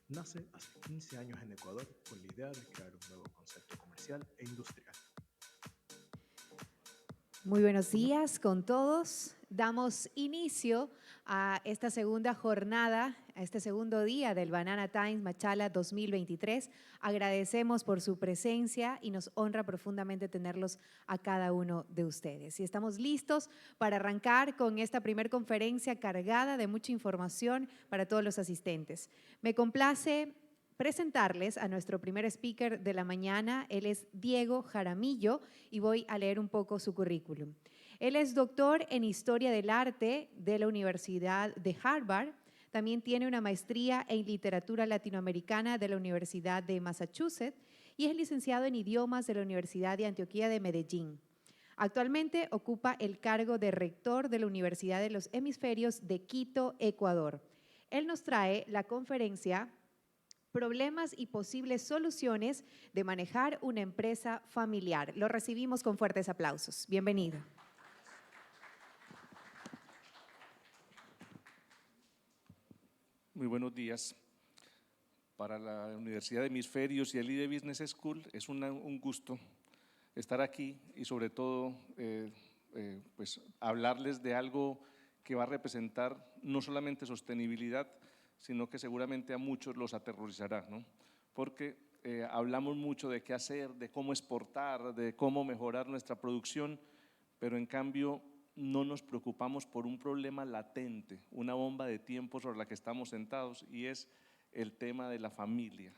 Nace hace 15 años en Ecuador con la idea de crear un nuevo concepto comercial e industrial. Muy buenos días con todos. Damos inicio a esta segunda jornada, a este segundo día del Banana Times Machala 2023. Agradecemos por su presencia y nos honra profundamente tenerlos a cada uno de ustedes. Y estamos listos para arrancar con esta primer conferencia cargada de mucha información para todos los asistentes. Me complace presentarles a nuestro primer speaker de la mañana. Él es Diego Jaramillo y voy a leer un poco su currículum. Él es doctor en Historia del Arte de la Universidad de Harvard. También tiene una maestría en Literatura Latinoamericana de la Universidad de Massachusetts y es licenciado en Idiomas de la Universidad de Antioquia de Medellín. Actualmente ocupa el cargo de rector de la Universidad de los Hemisferios de Quito, Ecuador. Él nos trae la conferencia Problemas y posibles soluciones de manejar una empresa familiar. Lo recibimos con fuertes aplausos. Bienvenido. Muy buenos días. Para la Universidad de Hemisferios y el IDE Business School es un gusto estar aquí y sobre todo pues hablarles de algo que va a representar no solamente sostenibilidad, sino que seguramente a muchos los aterrorizará, ¿no? Porque hablamos mucho de qué hacer, de cómo exportar, de cómo mejorar nuestra producción, pero en cambio no nos preocupamos por un problema latente, una bomba de tiempo sobre la que estamos sentados, y es el tema de la familia.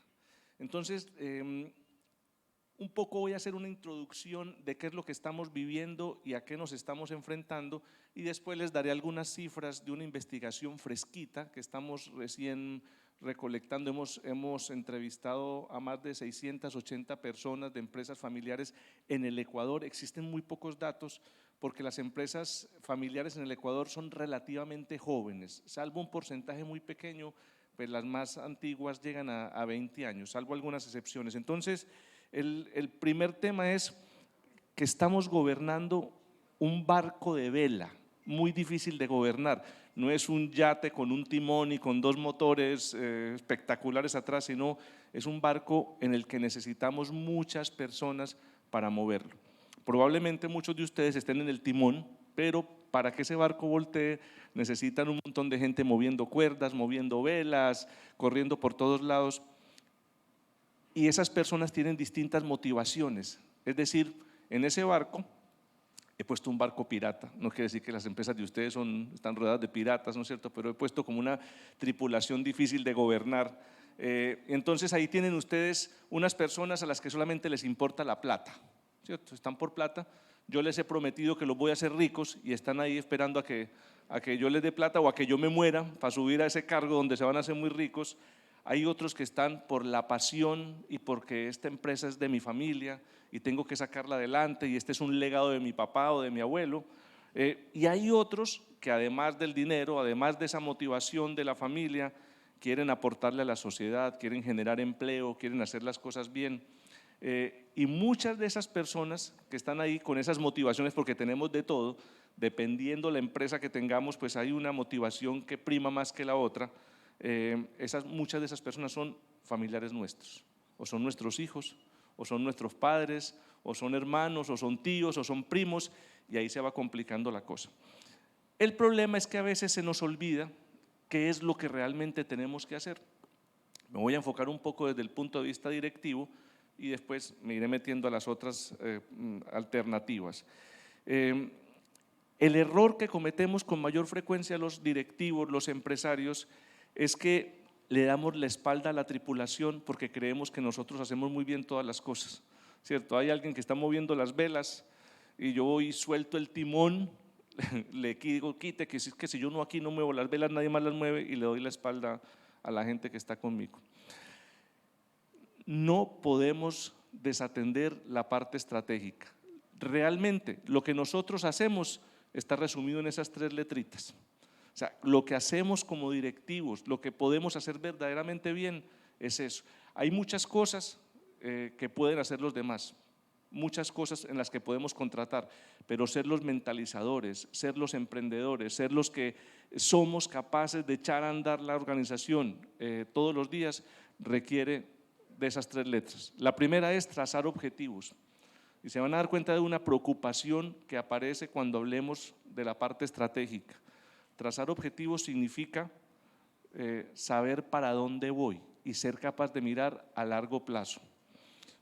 Entonces, un poco voy a hacer una introducción de qué es lo que estamos viviendo y a qué nos estamos enfrentando, y después les daré algunas cifras de una investigación fresquita que estamos recién recolectando. Hemos entrevistado a más de 680 personas de empresas familiares en el Ecuador. Existen muy pocos datos porque las empresas familiares en el Ecuador son relativamente jóvenes, salvo un porcentaje muy pequeño, pues las más antiguas llegan a 20 años, salvo algunas excepciones. Entonces, el primer tema es que estamos gobernando un barco de vela, muy difícil de gobernar. No es un yate con un timón y con dos motores espectaculares atrás, sino es un barco en el que necesitamos muchas personas para moverlo. Probablemente muchos de ustedes estén en el timón, pero para que ese barco voltee necesitan un montón de gente moviendo cuerdas, moviendo velas, corriendo por todos lados. Y esas personas tienen distintas motivaciones. Es decir, en ese barco he puesto un barco pirata. No quiere decir que las empresas de ustedes están rodeadas de piratas, ¿no es cierto? Pero he puesto como una tripulación difícil de gobernar. Entonces ahí tienen ustedes unas personas a las que solamente les importa la plata, ¿cierto? Están por plata. Yo les he prometido que los voy a hacer ricos y están ahí esperando a que yo les dé plata o a que yo me muera para subir a ese cargo donde se van a hacer muy ricos. Hay otros que están por la pasión y porque esta empresa es de mi familia y tengo que sacarla adelante y este es un legado de mi papá o de mi abuelo. Y hay otros que además del dinero, además de esa motivación de la familia, quieren aportarle a la sociedad, quieren generar empleo, quieren hacer las cosas bien. Y muchas de esas personas que están ahí con esas motivaciones, porque tenemos de todo, dependiendo la empresa que tengamos, pues hay una motivación que prima más que la otra. Muchas de esas personas son familiares nuestros, o son nuestros hijos, o son nuestros padres, o son hermanos, o son tíos, o son primos, y ahí se va complicando la cosa. El problema es que a veces se nos olvida qué es lo que realmente tenemos que hacer. Me voy a enfocar un poco desde el punto de vista directivo y después me iré metiendo a las otras alternativas. El error que cometemos con mayor frecuencia los directivos, los empresarios, es que le damos la espalda a la tripulación porque creemos que nosotros hacemos muy bien todas las cosas, ¿cierto? Hay alguien que está moviendo las velas y yo voy suelto el timón, le digo quite, que si yo no aquí no muevo las velas, nadie más las mueve, y le doy la espalda a la gente que está conmigo. No podemos desatender la parte estratégica. Realmente lo que nosotros hacemos está resumido en esas tres letritas. O sea, lo que hacemos como directivos, lo que podemos hacer verdaderamente bien es eso. Hay muchas cosas que pueden hacer los demás, muchas cosas en las que podemos contratar, pero ser los mentalizadores, ser los emprendedores, ser los que somos capaces de echar a andar la organización todos los días, requiere de esas 3 letras. La primera es trazar objetivos. Y se van a dar cuenta de una preocupación que aparece cuando hablemos de la parte estratégica. Trazar objetivos significa saber para dónde voy y ser capaz de mirar a largo plazo.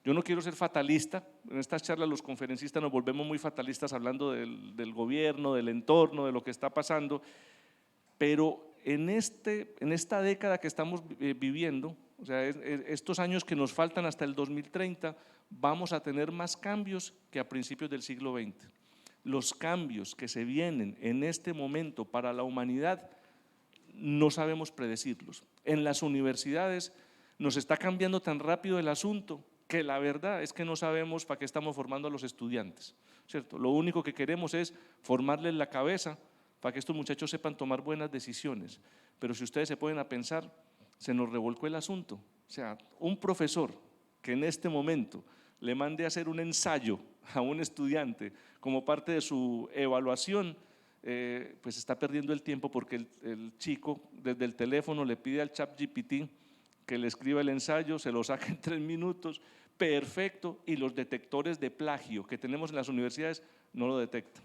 Yo no quiero ser fatalista. En estas charlas los conferencistas nos volvemos muy fatalistas hablando del gobierno, del entorno, de lo que está pasando, pero en esta década que estamos viviendo, o sea, estos años que nos faltan hasta el 2030, vamos a tener más cambios que a principios del siglo XX. Los cambios que se vienen en este momento para la humanidad no sabemos predecirlos. En las universidades nos está cambiando tan rápido el asunto que la verdad es que no sabemos para qué estamos formando a los estudiantes, ¿cierto? Lo único que queremos es formarles la cabeza para que estos muchachos sepan tomar buenas decisiones, pero si ustedes se ponen a pensar, se nos revolcó el asunto. O sea, un profesor que en este momento le mande a hacer un ensayo a un estudiante como parte de su evaluación, pues está perdiendo el tiempo, porque el chico desde el teléfono le pide al ChatGPT que le escriba el ensayo, se lo saca en 3 minutos, perfecto, y los detectores de plagio que tenemos en las universidades no lo detectan.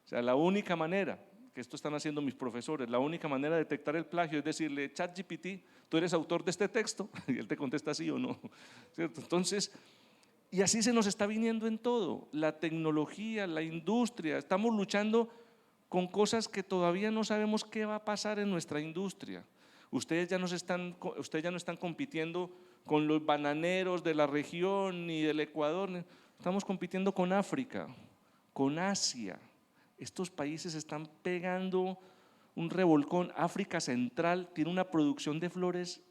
O sea, la única manera, que esto están haciendo mis profesores, la única manera de detectar el plagio es decirle: ChatGPT, ¿tú eres autor de este texto? Y él te contesta sí o no, ¿cierto? Entonces, y así se nos está viniendo en todo, la tecnología, la industria, estamos luchando con cosas que todavía no sabemos qué va a pasar en nuestra industria. Ustedes ya no están compitiendo con los bananeros de la región ni del Ecuador, estamos compitiendo con África, con Asia. Estos países están pegando un revolcón. África Central tiene una producción de flores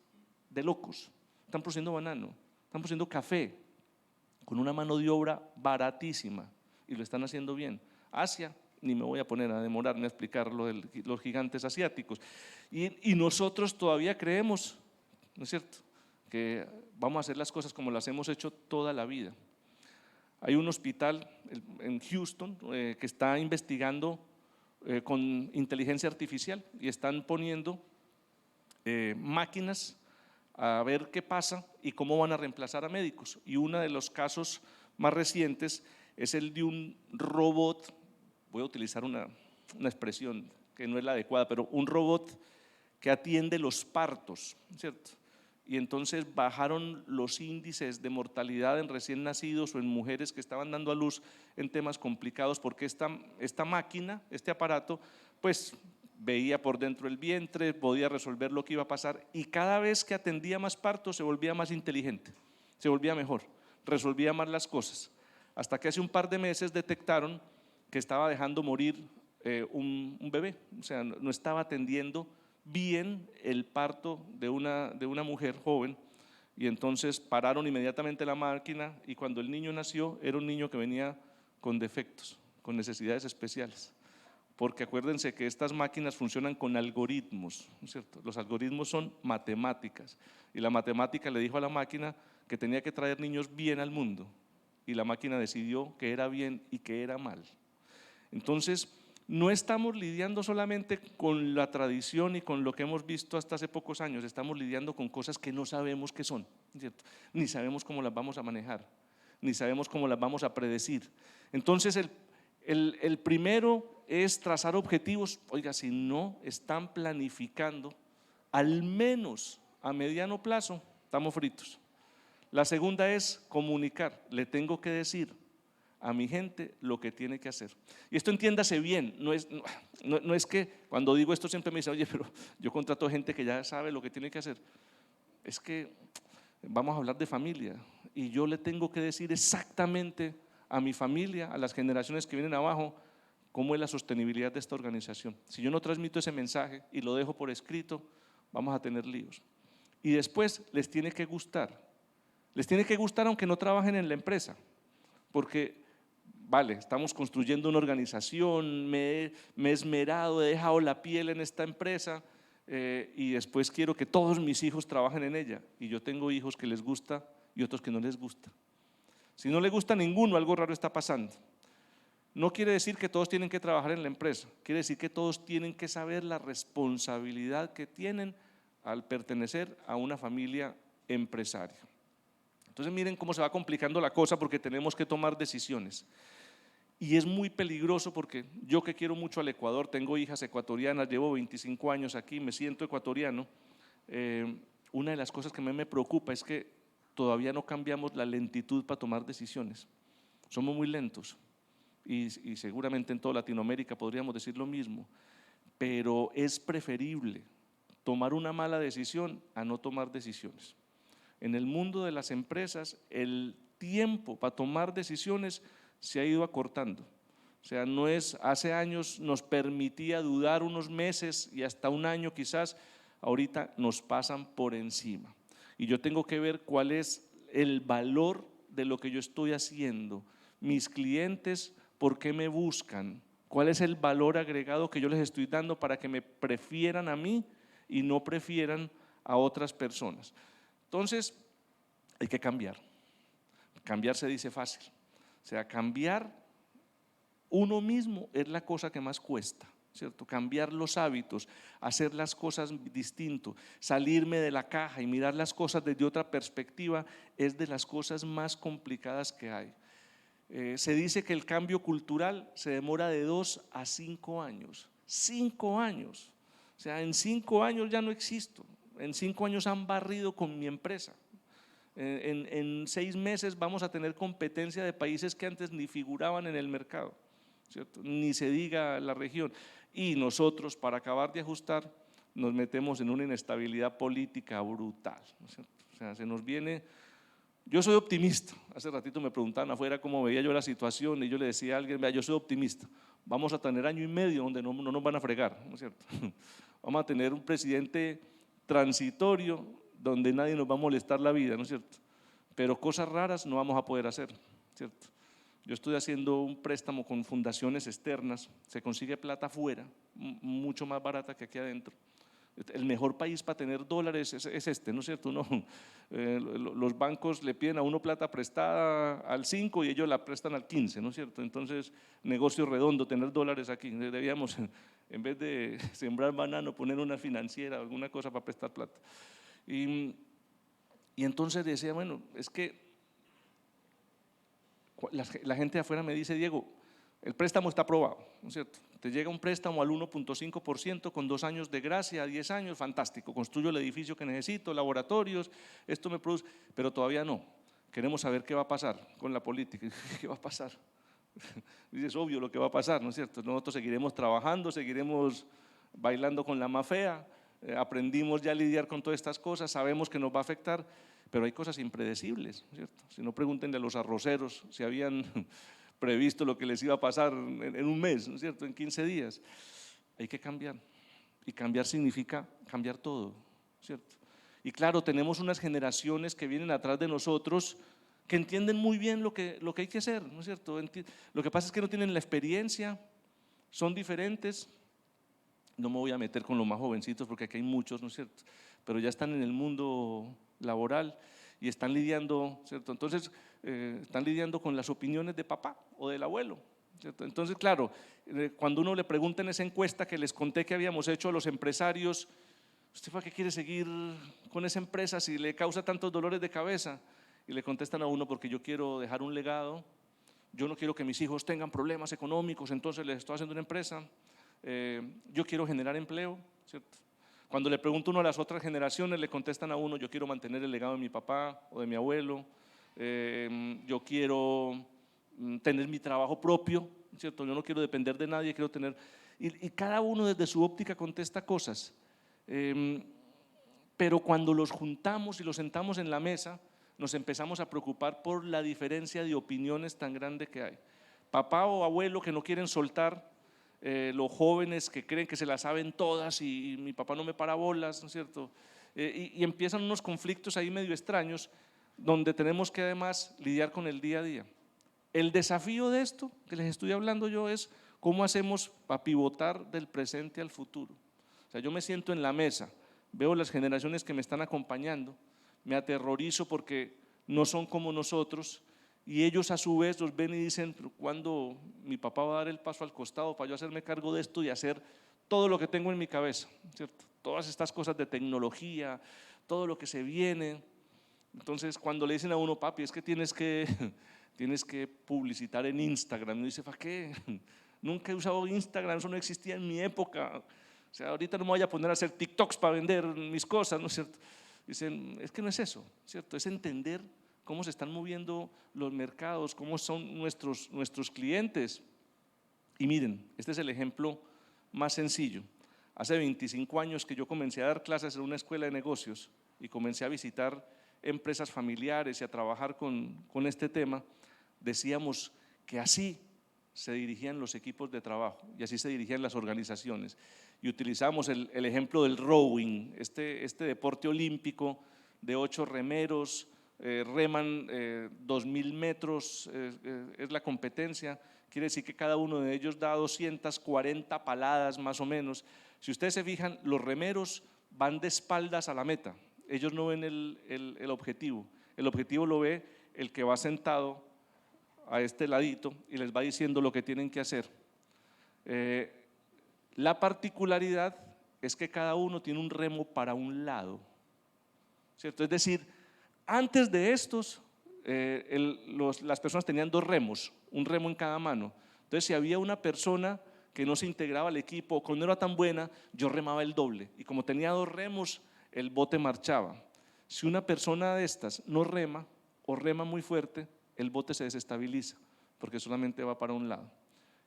de locos, están produciendo banano, están produciendo café con una mano de obra baratísima y lo están haciendo bien. Asia, ni me voy a poner a demorarme a explicar lo de los gigantes asiáticos. Y nosotros todavía creemos, ¿no es cierto?, que vamos a hacer las cosas como las hemos hecho toda la vida. Hay un hospital en Houston que está investigando con inteligencia artificial y están poniendo máquinas a ver qué pasa y cómo van a reemplazar a médicos. Y uno de los casos más recientes es el de un robot, voy a utilizar una expresión que no es la adecuada, pero un robot que atiende los partos, ¿cierto? Y entonces bajaron los índices de mortalidad en recién nacidos o en mujeres que estaban dando a luz en temas complicados, porque esta máquina, este aparato, pues veía por dentro el vientre, podía resolver lo que iba a pasar, y cada vez que atendía más partos se volvía más inteligente, se volvía mejor, resolvía más las cosas, hasta que hace un par de meses detectaron que estaba dejando morir un bebé, o sea, no estaba atendiendo bien el parto de una mujer joven, y entonces pararon inmediatamente la máquina, y cuando el niño nació era un niño que venía con defectos, con necesidades especiales, porque acuérdense que estas máquinas funcionan con algoritmos, ¿no es cierto? Los algoritmos son matemáticas, y la matemática le dijo a la máquina que tenía que traer niños bien al mundo, y la máquina decidió que era bien y que era mal. Entonces, no estamos lidiando solamente con la tradición y con lo que hemos visto hasta hace pocos años, estamos lidiando con cosas que no sabemos qué son, ¿cierto? Ni sabemos cómo las vamos a manejar, ni sabemos cómo las vamos a predecir. Entonces, el primero es trazar objetivos. Oiga, si no están planificando, al menos a mediano plazo, estamos fritos. La segunda es comunicar, le tengo que decir a mi gente lo que tiene que hacer. Y esto entiéndase bien, no es que cuando digo esto siempre me dicen: oye, pero yo contrato gente que ya sabe lo que tiene que hacer. Es que vamos a hablar de familia y yo le tengo que decir exactamente a mi familia, a las generaciones que vienen abajo, cómo es la sostenibilidad de esta organización. Si yo no transmito ese mensaje y lo dejo por escrito, vamos a tener líos. Y después les tiene que gustar aunque no trabajen en la empresa, porque vale, estamos construyendo una organización, me he esmerado, he dejado la piel en esta empresa y después quiero que todos mis hijos trabajen en ella, y yo tengo hijos que les gusta y otros que no les gusta. Si no le gusta a ninguno, algo raro está pasando. No quiere decir que todos tienen que trabajar en la empresa, quiere decir que todos tienen que saber la responsabilidad que tienen al pertenecer a una familia empresaria. Entonces miren cómo se va complicando la cosa porque tenemos que tomar decisiones. Y es muy peligroso porque yo que quiero mucho al Ecuador, tengo hijas ecuatorianas, llevo 25 años aquí, me siento ecuatoriano. Una de las cosas que me preocupa es que todavía no cambiamos la lentitud para tomar decisiones. Somos muy lentos y seguramente en toda Latinoamérica podríamos decir lo mismo, pero es preferible tomar una mala decisión a no tomar decisiones. En el mundo de las empresas, el tiempo para tomar decisiones se ha ido acortando. O sea, no es, hace años nos permitía dudar unos meses y hasta un año quizás, ahorita nos pasan por encima. Y yo tengo que ver cuál es el valor de lo que yo estoy haciendo. Mis clientes, ¿por qué me buscan? ¿Cuál es el valor agregado que yo les estoy dando para que me prefieran a mí y no prefieran a otras personas? Entonces, hay que cambiar. Cambiar se dice fácil. O sea, cambiar uno mismo es la cosa que más cuesta, ¿cierto? Cambiar los hábitos, hacer las cosas distinto, salirme de la caja y mirar las cosas desde otra perspectiva es de las cosas más complicadas que hay. Se dice que el cambio cultural se demora de 2 a 5 años. 5 años. O sea, en 5 años ya no existo. En 5 años han barrido con mi empresa. En 6 meses vamos a tener competencia de países que antes ni figuraban en el mercado, ¿cierto? Ni se diga la región. Y nosotros, para acabar de ajustar, nos metemos en una inestabilidad política brutal, ¿no es cierto? O sea, se nos viene… Yo soy optimista. Hace ratito me preguntaban afuera cómo veía yo la situación y yo le decía a alguien, vea, yo soy optimista. Vamos a tener año y medio donde no nos van a fregar, ¿no es cierto? Vamos a tener un presidente transitorio donde nadie nos va a molestar la vida, ¿no es cierto? Pero cosas raras no vamos a poder hacer, ¿cierto? Yo estoy haciendo un préstamo con fundaciones externas, se consigue plata afuera, mucho más barata que aquí adentro. El mejor país para tener dólares es este, ¿no es cierto? No, los bancos le piden a uno plata prestada al 5 y ellos la prestan al 15, ¿no es cierto? Entonces, negocio redondo, tener dólares aquí. Debíamos, en vez de sembrar banano, poner una financiera, alguna cosa para prestar plata. Y entonces decía, bueno, es que la gente de afuera me dice, Diego, el préstamo está aprobado, ¿no es cierto? Te llega un préstamo al 1.5% con 2 años de gracia, 10 años, fantástico, construyo el edificio que necesito, laboratorios, esto me produce, pero todavía no. Queremos saber qué va a pasar con la política. ¿Qué va a pasar? Es obvio lo que va a pasar, ¿no es cierto? Nosotros seguiremos trabajando, seguiremos bailando con la más fea, aprendimos ya a lidiar con todas estas cosas, sabemos que nos va a afectar, pero hay cosas impredecibles, ¿no es cierto? Si no, pregúntenle a los arroceros si habían previsto lo que les iba a pasar en un mes, ¿no es cierto?, en 15 días. Hay que cambiar, y cambiar significa cambiar todo, ¿cierto? Y claro, tenemos unas generaciones que vienen atrás de nosotros que entienden muy bien lo que hay que hacer, ¿no es cierto? Lo que pasa es que no tienen la experiencia, son diferentes. No me voy a meter con los más jovencitos porque aquí hay muchos, ¿no es cierto?, pero ya están en el mundo laboral y están lidiando, ¿cierto? Entonces, están lidiando con las opiniones de papá o del abuelo, ¿cierto? Entonces, claro, cuando uno le pregunta en esa encuesta que les conté que habíamos hecho a los empresarios, ¿usted para qué quiere seguir con esa empresa si le causa tantos dolores de cabeza? Y le contestan a uno, porque yo quiero dejar un legado, yo no quiero que mis hijos tengan problemas económicos, entonces les estoy haciendo una empresa, yo quiero generar empleo, ¿cierto? Cuando le pregunto uno a las otras generaciones, le contestan a uno, yo quiero mantener el legado de mi papá o de mi abuelo, yo quiero tener mi trabajo propio, ¿cierto? Yo no quiero depender de nadie, quiero tener… Y cada uno desde su óptica contesta cosas, pero cuando los juntamos y los sentamos en la mesa, nos empezamos a preocupar por la diferencia de opiniones tan grande que hay. Papá o abuelo que no quieren soltar, los jóvenes que creen que se las saben todas y mi papá no me para bolas, ¿no es cierto? Y empiezan unos conflictos ahí medio extraños donde tenemos que además lidiar con el día a día. El desafío de esto que les estoy hablando yo es cómo hacemos para pivotar del presente al futuro. O sea, yo me siento en la mesa, veo las generaciones que me están acompañando, me aterrorizo porque no son como nosotros y ellos a su vez los ven y dicen, pero ¿cuándo mi papá va a dar el paso al costado para yo hacerme cargo de esto y hacer todo lo que tengo en mi cabeza, ¿cierto? Todas estas cosas de tecnología, todo lo que se viene. Entonces cuando le dicen a uno, papi, es que tienes que publicitar en Instagram, y uno dice, ¿para qué? Nunca he usado Instagram, eso no existía en mi época. O sea, ahorita no me voy a poner a hacer TikToks para vender mis cosas, ¿no es cierto? Dicen, es que no es eso, ¿cierto? Es entender cómo se están moviendo los mercados, cómo son nuestros clientes. Y miren, este es el ejemplo más sencillo. Hace 25 años que yo comencé a dar clases en una escuela de negocios y comencé a visitar empresas familiares y a trabajar con este tema, decíamos que así se dirigían los equipos de trabajo y así se dirigían las organizaciones. Y utilizamos el ejemplo del rowing, este deporte olímpico de 8 remeros, reman 2000 metros, es la competencia. Quiere decir que cada uno de ellos da 240 paladas más o menos. Si ustedes se fijan, los remeros van de espaldas a la meta, ellos no ven el objetivo lo ve el que va sentado a este ladito y les va diciendo lo que tienen que hacer. La particularidad es que cada uno tiene un remo para un lado, ¿cierto? Es decir, antes de estos, las personas tenían 2 remos, un remo en cada mano. Entonces, si había una persona que no se integraba al equipo o que no era tan buena, yo remaba el doble. Y como tenía 2 remos, el bote marchaba. Si una persona de estas no rema o rema muy fuerte, el bote se desestabiliza porque solamente va para un lado.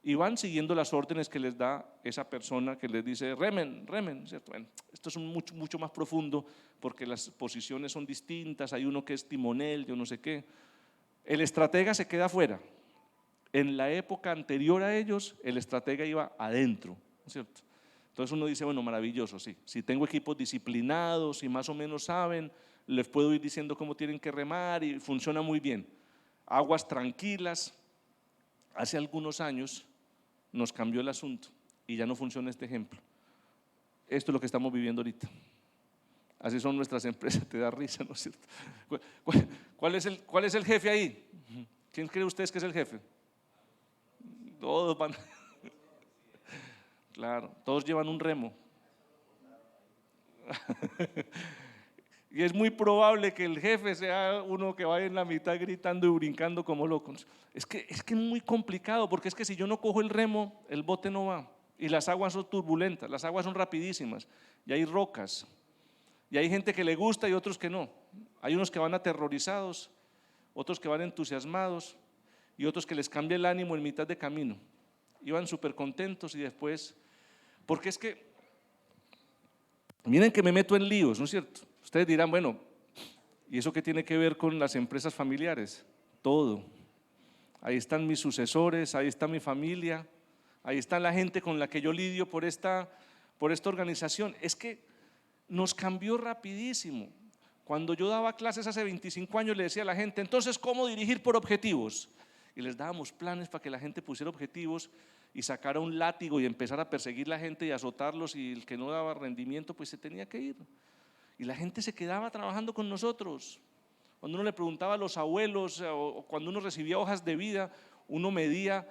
Y van siguiendo las órdenes que les da esa persona que les dice remen, ¿cierto? Bueno, esto es mucho más profundo porque las posiciones son distintas, hay uno que es timonel, yo no sé qué. El estratega se queda afuera. En la época anterior a ellos, el estratega iba adentro, ¿cierto? Entonces uno dice, bueno, maravilloso, sí. Si tengo equipos disciplinados y más o menos saben, les puedo ir diciendo cómo tienen que remar y funciona muy bien. Aguas tranquilas. Hace algunos años nos cambió el asunto y ya no funciona este ejemplo. Esto es lo que estamos viviendo ahorita. Así son nuestras empresas, te da risa, ¿no es cierto? ¿Cuál es el jefe ahí? ¿Quién cree ustedes que es el jefe? Todos van. Claro, todos llevan un remo. Y es muy probable que el jefe sea uno que vaya en la mitad gritando y brincando como locos. Es que es muy complicado, porque es que si yo no cojo el remo, el bote no va. Y las aguas son turbulentas, las aguas son rapidísimas, y hay rocas, y hay gente que le gusta y otros que no. Hay unos que van aterrorizados, otros que van entusiasmados, y otros que les cambia el ánimo en mitad de camino. Iban súper contentos y después, porque es que, miren que me meto en líos, ¿no es cierto? Ustedes dirán, bueno, ¿y eso qué tiene que ver con las empresas familiares? Todo. Ahí están mis sucesores, ahí está mi familia, ahí está la gente con la que yo lidio por esta organización. Es que nos cambió rapidísimo. Cuando yo daba clases hace 25 años le decía a la gente, entonces, ¿cómo dirigir por objetivos? Y les dábamos planes para que la gente pusiera objetivos y sacara un látigo y empezara a perseguir a la gente y azotarlos, y el que no daba rendimiento pues se tenía que ir. Y la gente se quedaba trabajando con nosotros. Cuando uno le preguntaba a los abuelos o cuando uno recibía hojas de vida, uno veía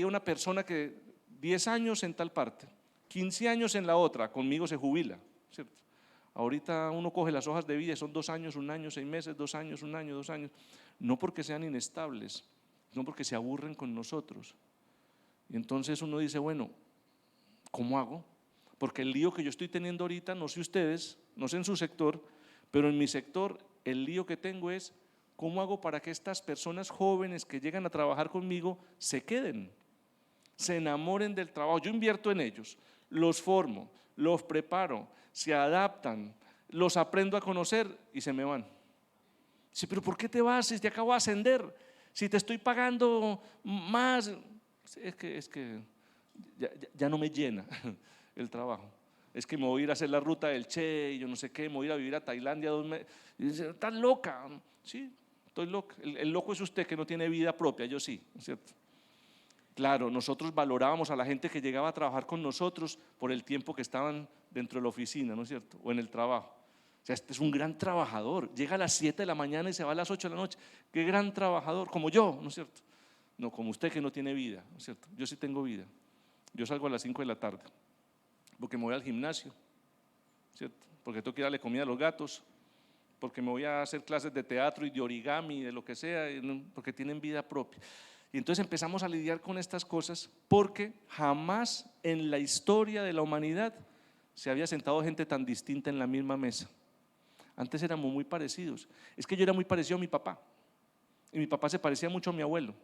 una persona que 10 años en tal parte, 15 años en la otra, conmigo se jubila, ¿cierto? Ahorita uno coge las hojas de vida y son 2 años, 1 año, 6 meses, 2 años, 1 año, 2 años. No porque sean inestables, no porque se aburren con nosotros. Y entonces uno dice, bueno, ¿cómo hago? Porque el lío que yo estoy teniendo ahorita, no sé ustedes, no sé en su sector, pero en mi sector el lío que tengo es ¿cómo hago para que estas personas jóvenes que llegan a trabajar conmigo se queden, se enamoren del trabajo? Yo invierto en ellos, los formo, los preparo, se adaptan, los aprendo a conocer y se me van. Sí, pero ¿por qué te vas si te acabo de ascender? Si te estoy pagando más. Es que ya no me llena el trabajo. Es que me voy a ir a hacer la ruta del Che y yo no sé qué, me voy a ir a vivir a Tailandia 2 meses. Y dice, ¿estás loca? Sí, estoy loca. El loco es usted que no tiene vida propia, yo sí, ¿no es cierto? Claro, nosotros valorábamos a la gente que llegaba a trabajar con nosotros por el tiempo que estaban dentro de la oficina, ¿no es cierto? O en el trabajo. O sea, este es un gran trabajador, llega a las 7 de la mañana y se va a las 8 de la noche. Qué gran trabajador, como yo, ¿no es cierto? No, como usted que no tiene vida, ¿no es cierto? Yo sí tengo vida. Yo salgo a las 5 de la tarde, porque me voy al gimnasio, ¿cierto? Porque tengo que darle comida a los gatos, porque me voy a hacer clases de teatro y de origami, de lo que sea, porque tienen vida propia. Y entonces empezamos a lidiar con estas cosas porque jamás en la historia de la humanidad se había sentado gente tan distinta en la misma mesa. Antes éramos muy parecidos. Es que yo era muy parecido a mi papá y mi papá se parecía mucho a mi abuelo,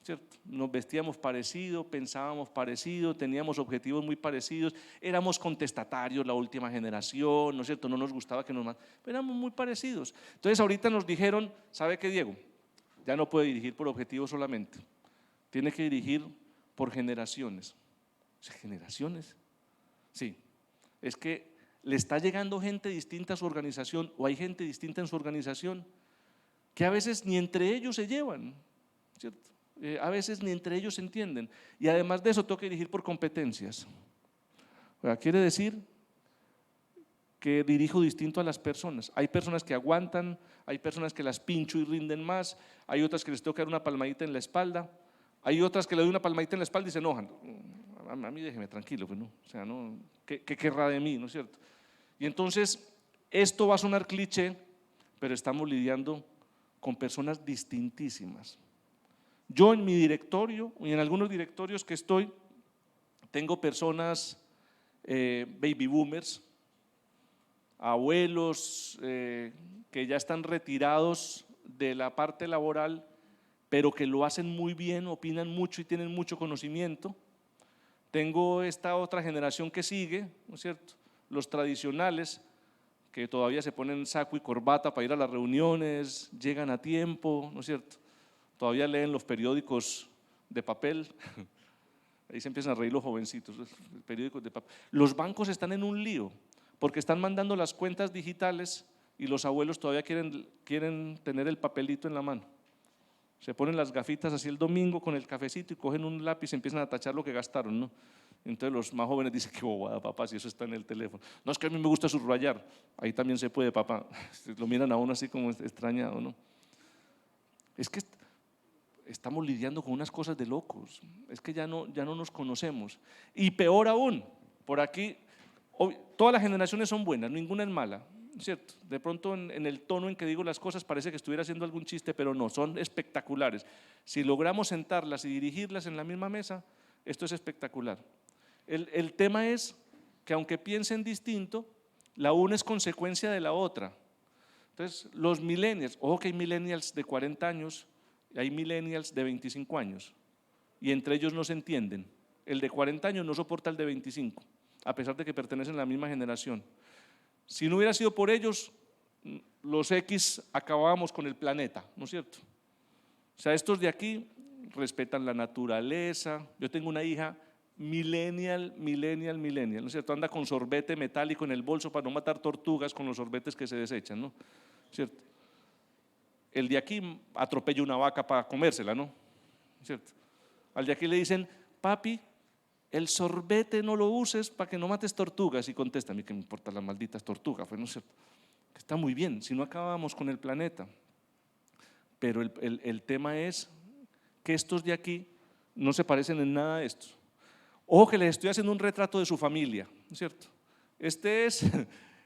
¿cierto? Nos vestíamos parecido, pensábamos parecido, teníamos objetivos muy parecidos, éramos contestatarios, la última generación, ¿no es cierto? No nos gustaba que pero éramos muy parecidos. Entonces ahorita nos dijeron, ¿sabe qué, Diego? Ya no puede dirigir por objetivos solamente, tiene que dirigir por generaciones. ¿Generaciones? Sí, es que le está llegando gente distinta a su organización, o hay gente distinta en su organización que a veces ni entre ellos se llevan, ¿cierto? A veces ni entre ellos se entienden, y además de eso tengo que dirigir por competencias. O sea, quiere decir que dirijo distinto a las personas. Hay personas que aguantan, hay personas que las pincho y rinden más, hay otras que les tengo que dar una palmadita en la espalda, hay otras que le doy una palmadita en la espalda y se enojan. A mí déjeme tranquilo, pues no, o sea, no, ¿qué querrá de mí, no es cierto? Y entonces esto va a sonar cliché, pero estamos lidiando con personas distintísimas. Yo en mi directorio y en algunos directorios que estoy, tengo personas baby boomers, abuelos que ya están retirados de la parte laboral, pero que lo hacen muy bien, opinan mucho y tienen mucho conocimiento. Tengo esta otra generación que sigue, ¿no es cierto? Los tradicionales, que todavía se ponen saco y corbata para ir a las reuniones, llegan a tiempo, ¿no es cierto? Todavía leen los periódicos de papel, ahí se empiezan a reír los jovencitos, los periódicos de papel. Los bancos están en un lío, porque están mandando las cuentas digitales y los abuelos todavía quieren tener el papelito en la mano. Se ponen las gafitas así el domingo con el cafecito y cogen un lápiz y empiezan a tachar lo que gastaron, ¿no? Entonces los más jóvenes dicen, qué bobada, papá, si eso está en el teléfono. No, es que a mí me gusta subrayar, ahí también se puede, papá. Lo miran a uno así como extrañado, ¿no? Es que estamos lidiando con unas cosas de locos, es que ya no nos conocemos. Y peor aún, por aquí, todas las generaciones son buenas, ninguna es mala, ¿cierto? De pronto en el tono en que digo las cosas parece que estuviera haciendo algún chiste, pero no, son espectaculares. Si logramos sentarlas y dirigirlas en la misma mesa, esto es espectacular. El tema es que aunque piensen distinto, la una es consecuencia de la otra. Entonces, los millennials, ojo que hay millennials de 40 años y hay millennials de 25 años, y entre ellos no se entienden. El de 40 años no soporta el de 25, a pesar de que pertenecen a la misma generación. Si no hubiera sido por ellos, los X acabábamos con el planeta, ¿no es cierto? O sea, estos de aquí respetan la naturaleza. Yo tengo una hija millennial, ¿no es cierto? Anda con sorbete metálico en el bolso para no matar tortugas con los sorbetes que se desechan, ¿no? ¿Cierto? El de aquí atropella una vaca para comérsela, ¿no? ¿Cierto? Al de aquí le dicen, papi, el sorbete no lo uses para que no mates tortugas, y contesta, a mí que me importan las malditas tortugas, pues, ¿no es cierto? Está muy bien, si no acabamos con el planeta. Pero el tema es que estos de aquí no se parecen en nada a estos. Ojo que les estoy haciendo un retrato de su familia, ¿no es cierto? Esto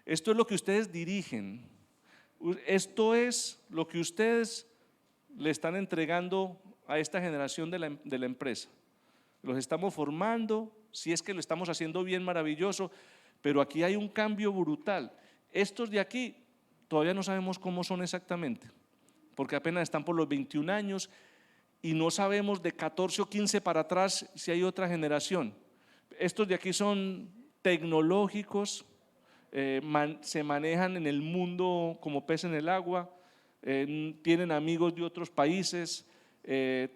es lo que ustedes dirigen, esto es lo que ustedes le están entregando a esta generación de la empresa. Los estamos formando, si es que lo estamos haciendo bien, maravilloso, pero aquí hay un cambio brutal. Estos de aquí todavía no sabemos cómo son exactamente, porque apenas están por los 21 años y no sabemos de 14 o 15 para atrás si hay otra generación. Estos de aquí son tecnológicos, se manejan en el mundo como pez en el agua, tienen amigos de otros países,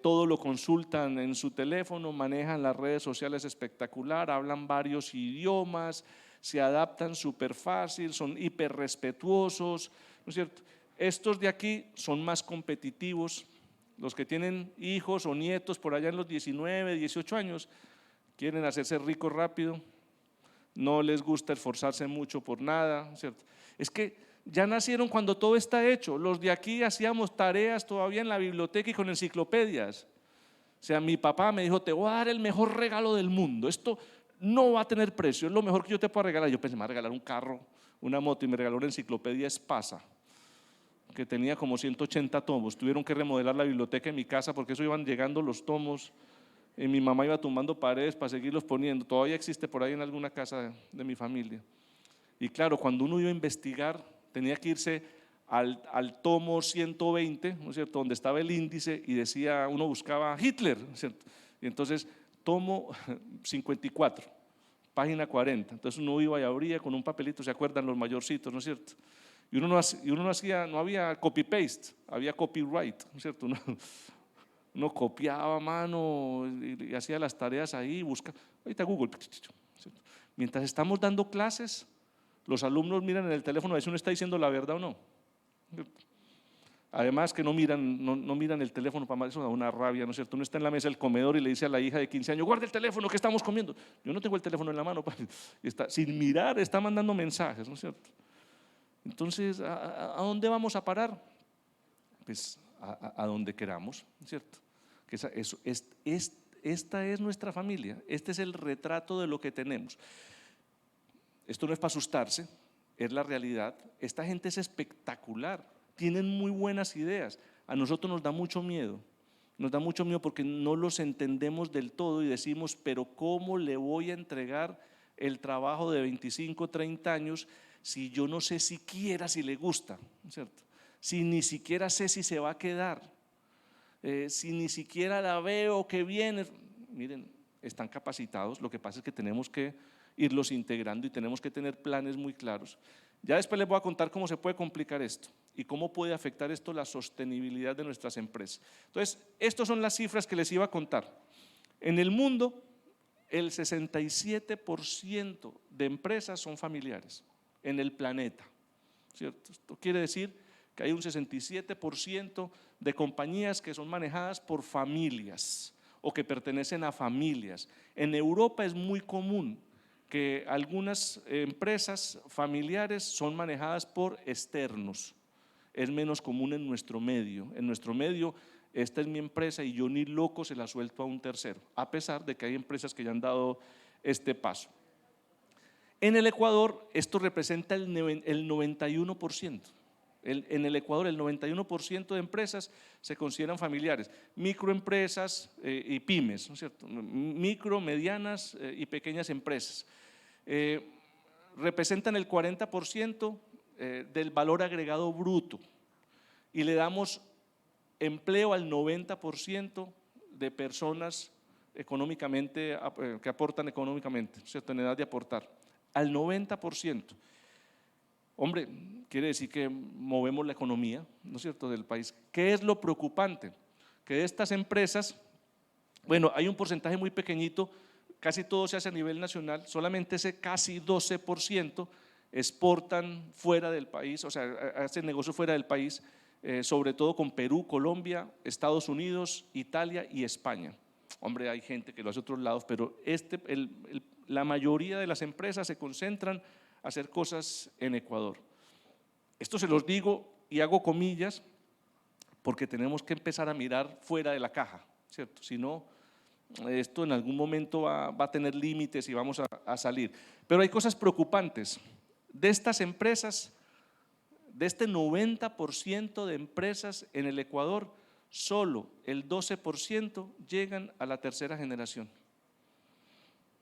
todo lo consultan en su teléfono, manejan las redes sociales espectacular, hablan varios idiomas, se adaptan súper fácil, son hiper respetuosos, ¿no es cierto? Estos de aquí son más competitivos, los que tienen hijos o nietos por allá en los 19, 18 años, quieren hacerse ricos rápido, no les gusta esforzarse mucho por nada, ¿cierto? Es que ya nacieron cuando todo está hecho. Los de aquí hacíamos tareas todavía en la biblioteca y con enciclopedias. O sea, mi papá me dijo, te voy a dar el mejor regalo del mundo, esto no va a tener precio, es lo mejor que yo te puedo regalar. Yo pensé, me va a regalar un carro, una moto, y me regaló una enciclopedia Espasa, que tenía como 180 tomos. Tuvieron que remodelar la biblioteca en mi casa porque eso iban llegando los tomos, y mi mamá iba tumbando paredes para seguirlos poniendo. Todavía existe por ahí en alguna casa de mi familia. Y claro, cuando uno iba a investigar, tenía que irse al tomo 120, ¿no es cierto?, donde estaba el índice y decía, uno buscaba Hitler, ¿no es cierto? Y entonces, tomo 54, página 40. Entonces uno iba y abría con un papelito, ¿se acuerdan los mayorcitos, no es cierto? Y uno no hacía, no había copy-paste, había copyright, ¿no es cierto? Uno copiaba a mano y hacía las tareas ahí, buscaba, ahorita Google, ¿cierto? Mientras estamos dando clases, los alumnos miran en el teléfono a ver si uno está diciendo la verdad o no. Además que no miran el teléfono para más, eso da una rabia, ¿no es cierto? Uno está en la mesa del comedor y le dice a la hija de 15 años, guarda el teléfono que estamos comiendo. Yo no tengo el teléfono en la mano, está, sin mirar está mandando mensajes, ¿no es cierto? Entonces, ¿a dónde vamos a parar? Pues a donde queramos, ¿no es cierto? Que esta es nuestra familia, este es el retrato de lo que tenemos. Esto no es para asustarse, es la realidad. Esta gente es espectacular, tienen muy buenas ideas. A nosotros nos da mucho miedo porque no los entendemos del todo y decimos, pero ¿cómo le voy a entregar el trabajo de 25, 30 años si yo no sé siquiera si le gusta, ¿cierto? Si ni siquiera sé si se va a quedar, si ni siquiera la veo que viene? Miren, están capacitados, lo que pasa es que tenemos que irlos integrando y tenemos que tener planes muy claros. Ya después les voy a contar cómo se puede complicar esto y cómo puede afectar esto la sostenibilidad de nuestras empresas. Entonces, estas son las cifras que les iba a contar. En el mundo, el 67% de empresas son familiares en el planeta, ¿cierto? Esto quiere decir que hay un 67% de compañías que son manejadas por familias o que pertenecen a familias. En Europa es muy común que algunas empresas familiares son manejadas por externos. Es menos común en nuestro medio. En nuestro medio, esta es mi empresa y yo ni loco se la suelto a un tercero, a pesar de que hay empresas que ya han dado este paso. En el Ecuador, esto representa el 91%. En el Ecuador, el 91% de empresas se consideran familiares, microempresas y pymes, ¿no es cierto? Micro, medianas y pequeñas empresas. Representan el 40% del valor agregado bruto y le damos empleo al 90% de personas económicamente, que aportan económicamente, ¿no es cierto?, en edad de aportar, al 90%. Hombre, quiere decir que movemos la economía, ¿no es cierto?, del país. ¿Qué es lo preocupante? Que de estas empresas, bueno, hay un porcentaje muy pequeñito, casi todo se hace a nivel nacional, solamente ese casi 12% exportan fuera del país, o sea, hacen negocio fuera del país, sobre todo con Perú, Colombia, Estados Unidos, Italia y España. Hombre, hay gente que lo hace a otros lados, pero la mayoría de las empresas se concentran a hacer cosas en Ecuador. Esto se los digo y hago comillas porque tenemos que empezar a mirar fuera de la caja, ¿cierto? Si no, esto en algún momento va a tener límites y vamos a salir. Pero hay cosas preocupantes. De estas empresas, de este 90% de empresas en el Ecuador, solo el 12% llegan a la tercera generación.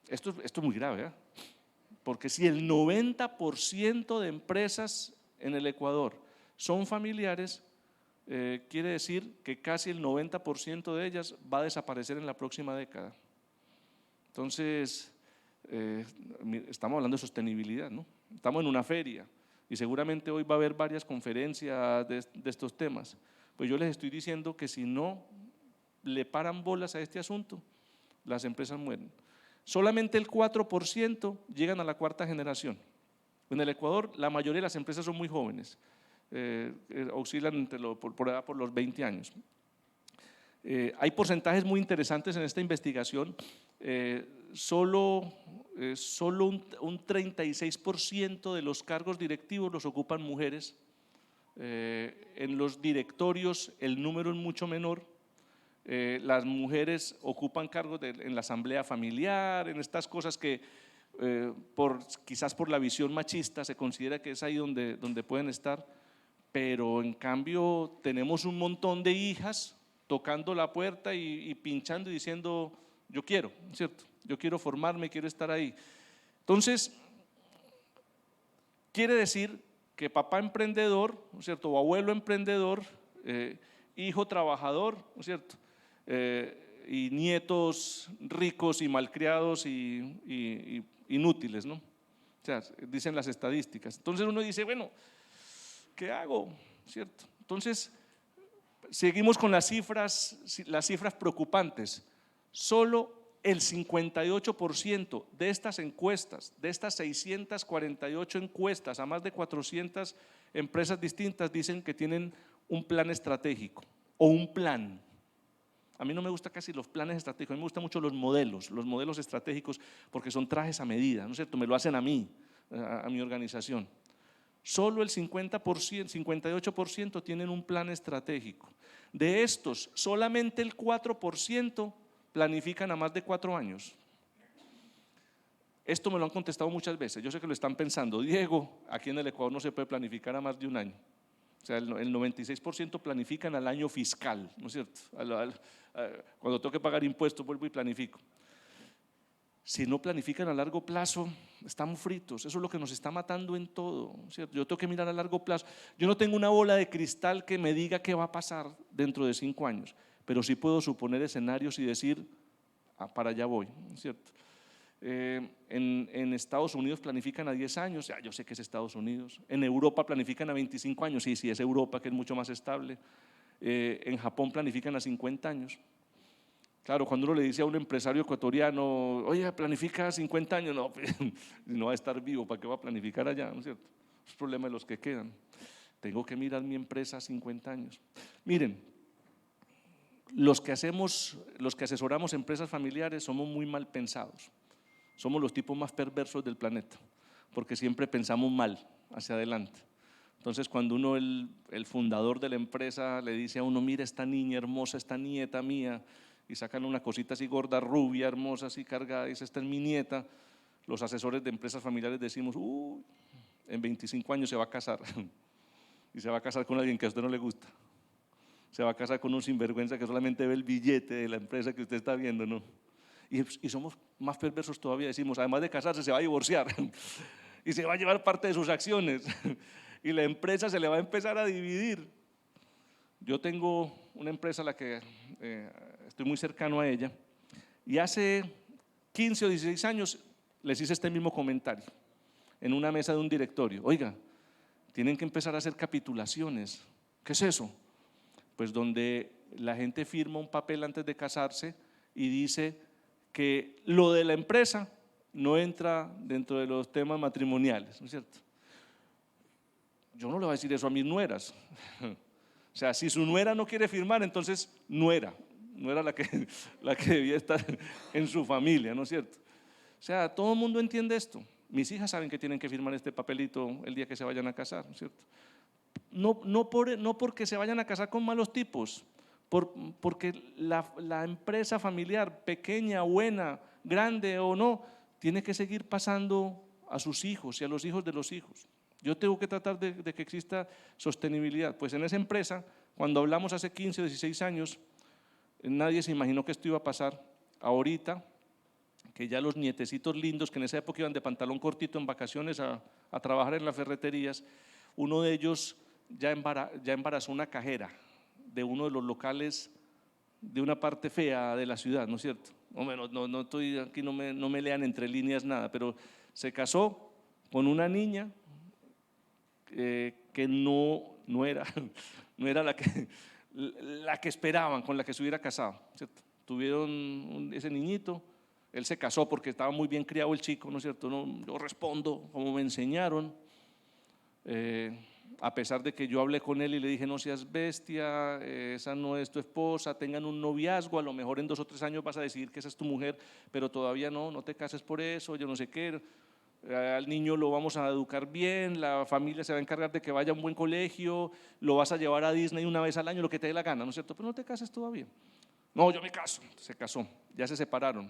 Esto es muy grave, ¿eh? Porque si el 90% de empresas en el Ecuador son familiares, quiere decir que casi el 90% de ellas va a desaparecer en la próxima década. Entonces, estamos hablando de sostenibilidad, ¿no? Estamos en una feria y seguramente hoy va a haber varias conferencias de estos temas. Pues yo les estoy diciendo que si no le paran bolas a este asunto, las empresas mueren. Solamente el 4% llegan a la cuarta generación. En el Ecuador la mayoría de las empresas son muy jóvenes, oscilan por edad por los 20 años. Hay porcentajes muy interesantes en esta investigación. Solo solo un 36% de los cargos directivos los ocupan mujeres. En los directorios el número es mucho menor. Las mujeres ocupan cargos en la asamblea familiar, en estas cosas que quizás por la visión machista se considera que es ahí donde pueden estar, pero en cambio tenemos un montón de hijas tocando la puerta y pinchando y diciendo yo quiero, ¿cierto? Yo quiero formarme, quiero estar ahí. Entonces, quiere decir que papá emprendedor, ¿no es cierto? O abuelo emprendedor, hijo trabajador, ¿no es cierto? Y nietos ricos y malcriados y inútiles, ¿no? O sea, dicen las estadísticas. Entonces uno dice, bueno, ¿qué hago? ¿Cierto? Entonces, seguimos con las cifras preocupantes. Solo el 58% de estas encuestas, de estas 648 encuestas a más de 400 empresas distintas, dicen que tienen un plan estratégico o un plan. A mí no me gustan casi los planes estratégicos, a mí me gustan mucho los modelos estratégicos, porque son trajes a medida, ¿no es cierto? Me lo hacen a mí, a mi organización. Solo el 58% tienen un plan estratégico. De estos, solamente el 4% planifican a más de 4 años. Esto me lo han contestado muchas veces, yo sé que lo están pensando. Diego, aquí en el Ecuador no se puede planificar a más de un año. O sea, el 96% planifican al año fiscal, ¿no es cierto? Cuando tengo que pagar impuestos vuelvo y planifico. Si no planifican a largo plazo, estamos fritos. Eso es lo que nos está matando en todo, ¿cierto? Yo tengo que mirar a largo plazo. Yo no tengo una bola de cristal que me diga qué va a pasar dentro de 5 años, pero sí puedo suponer escenarios y decir, para allá voy, ¿cierto? En Estados Unidos planifican a 10 años, ya yo sé que es Estados Unidos. En Europa planifican a 25 años, sí, es Europa, que es mucho más estable. En Japón planifican a 50 años. Claro, cuando uno le dice a un empresario ecuatoriano, oye, planifica 50 años, no, no va a estar vivo, ¿para qué va a planificar allá? ¿No es cierto? Es problema de los que quedan. Tengo que mirar mi empresa a 50 años. Miren, los que asesoramos empresas familiares somos muy mal pensados. Somos los tipos más perversos del planeta, porque siempre pensamos mal hacia adelante. Entonces, cuando uno, el fundador de la empresa, le dice a uno, mira esta niña hermosa, esta nieta mía, y sacan una cosita así gorda, rubia, hermosa, así cargada, y dice, esta es mi nieta, los asesores de empresas familiares decimos, en 25 años se va a casar, y se va a casar con alguien que a usted no le gusta. Se va a casar con un sinvergüenza que solamente ve el billete de la empresa que usted está viendo, ¿no? Y somos más perversos todavía, decimos, además de casarse se va a divorciar y se va a llevar parte de sus acciones y la empresa se le va a empezar a dividir. Yo tengo una empresa a la que estoy muy cercano a ella y hace 15 o 16 años les hice este mismo comentario en una mesa de un directorio. Oiga, tienen que empezar a hacer capitulaciones. ¿Qué es eso? Pues donde la gente firma un papel antes de casarse y dice que lo de la empresa no entra dentro de los temas matrimoniales, ¿no es cierto? Yo no le voy a decir eso a mis nueras. O sea, si su nuera no quiere firmar, entonces no era la que debía estar en su familia, ¿no es cierto? O sea, todo el mundo entiende esto. Mis hijas saben que tienen que firmar este papelito el día que se vayan a casar, ¿no es cierto? No porque se vayan a casar con malos tipos, porque la empresa familiar, pequeña, buena, grande o no, tiene que seguir pasando a sus hijos y a los hijos de los hijos. Yo tengo que tratar de que exista sostenibilidad. Pues en esa empresa, cuando hablamos hace 15 o 16 años, nadie se imaginó que esto iba a pasar. Ahorita, que ya los nietecitos lindos, que en esa época iban de pantalón cortito en vacaciones a trabajar en las ferreterías, uno de ellos ya embarazó una cajera de uno de los locales de una parte fea de la ciudad, ¿no es cierto? No estoy aquí, no me lean entre líneas nada, pero se casó con una niña que no era la que esperaban, con la que se hubiera casado, ¿cierto? Tuvieron ese niñito, él se casó porque estaba muy bien criado el chico, ¿no es cierto? Yo respondo como me enseñaron. a pesar de que yo hablé con él y le dije no seas bestia, esa no es tu esposa, tengan un noviazgo, a lo mejor en 2 o 3 años vas a decidir que esa es tu mujer, pero todavía no te cases por eso, yo no sé qué, al niño lo vamos a educar bien, la familia se va a encargar de que vaya a un buen colegio, lo vas a llevar a Disney una vez al año, lo que te dé la gana, ¿no es cierto? Pero no te cases todavía. No, yo me caso, se casó, ya se separaron,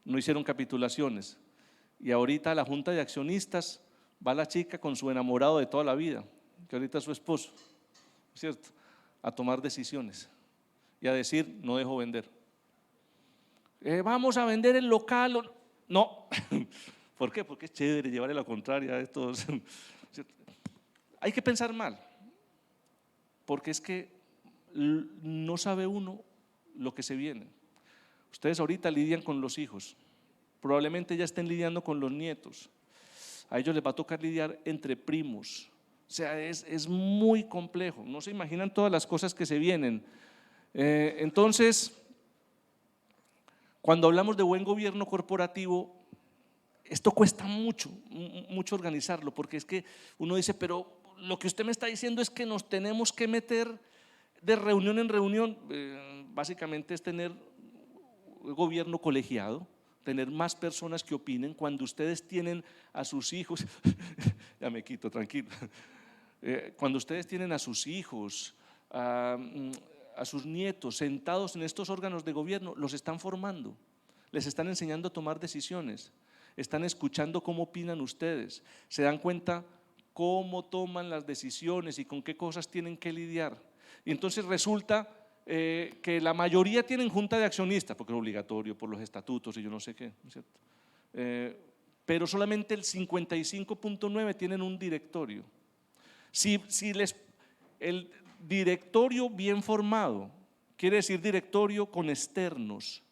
no hicieron capitulaciones y ahorita a la junta de accionistas va la chica con su enamorado de toda la vida, que ahorita es su esposo, ¿cierto? A tomar decisiones y a decir, no dejo vender. Vamos a vender el local. No, ¿por qué? Porque es chévere llevarle la contraria a estos. Hay que pensar mal, porque es que no sabe uno lo que se viene. Ustedes ahorita lidian con los hijos, probablemente ya estén lidiando con los nietos. A ellos les va a tocar lidiar entre primos, o sea, es muy complejo, no se imaginan todas las cosas que se vienen. Entonces, cuando hablamos de buen gobierno corporativo, esto cuesta mucho organizarlo, porque es que uno dice, pero lo que usted me está diciendo es que nos tenemos que meter de reunión en reunión, básicamente es tener gobierno colegiado, tener más personas que opinen. Cuando ustedes tienen a sus hijos, ya me quito, tranquilo, cuando ustedes tienen a sus hijos, a sus nietos sentados en estos órganos de gobierno, los están formando, les están enseñando a tomar decisiones, están escuchando cómo opinan ustedes, se dan cuenta cómo toman las decisiones y con qué cosas tienen que lidiar. Y entonces resulta que la mayoría tienen junta de accionistas, porque es obligatorio por los estatutos y yo no sé qué, ¿no es cierto? Pero solamente el 55.9 tienen un directorio. Si el directorio bien formado, quiere decir directorio con externos,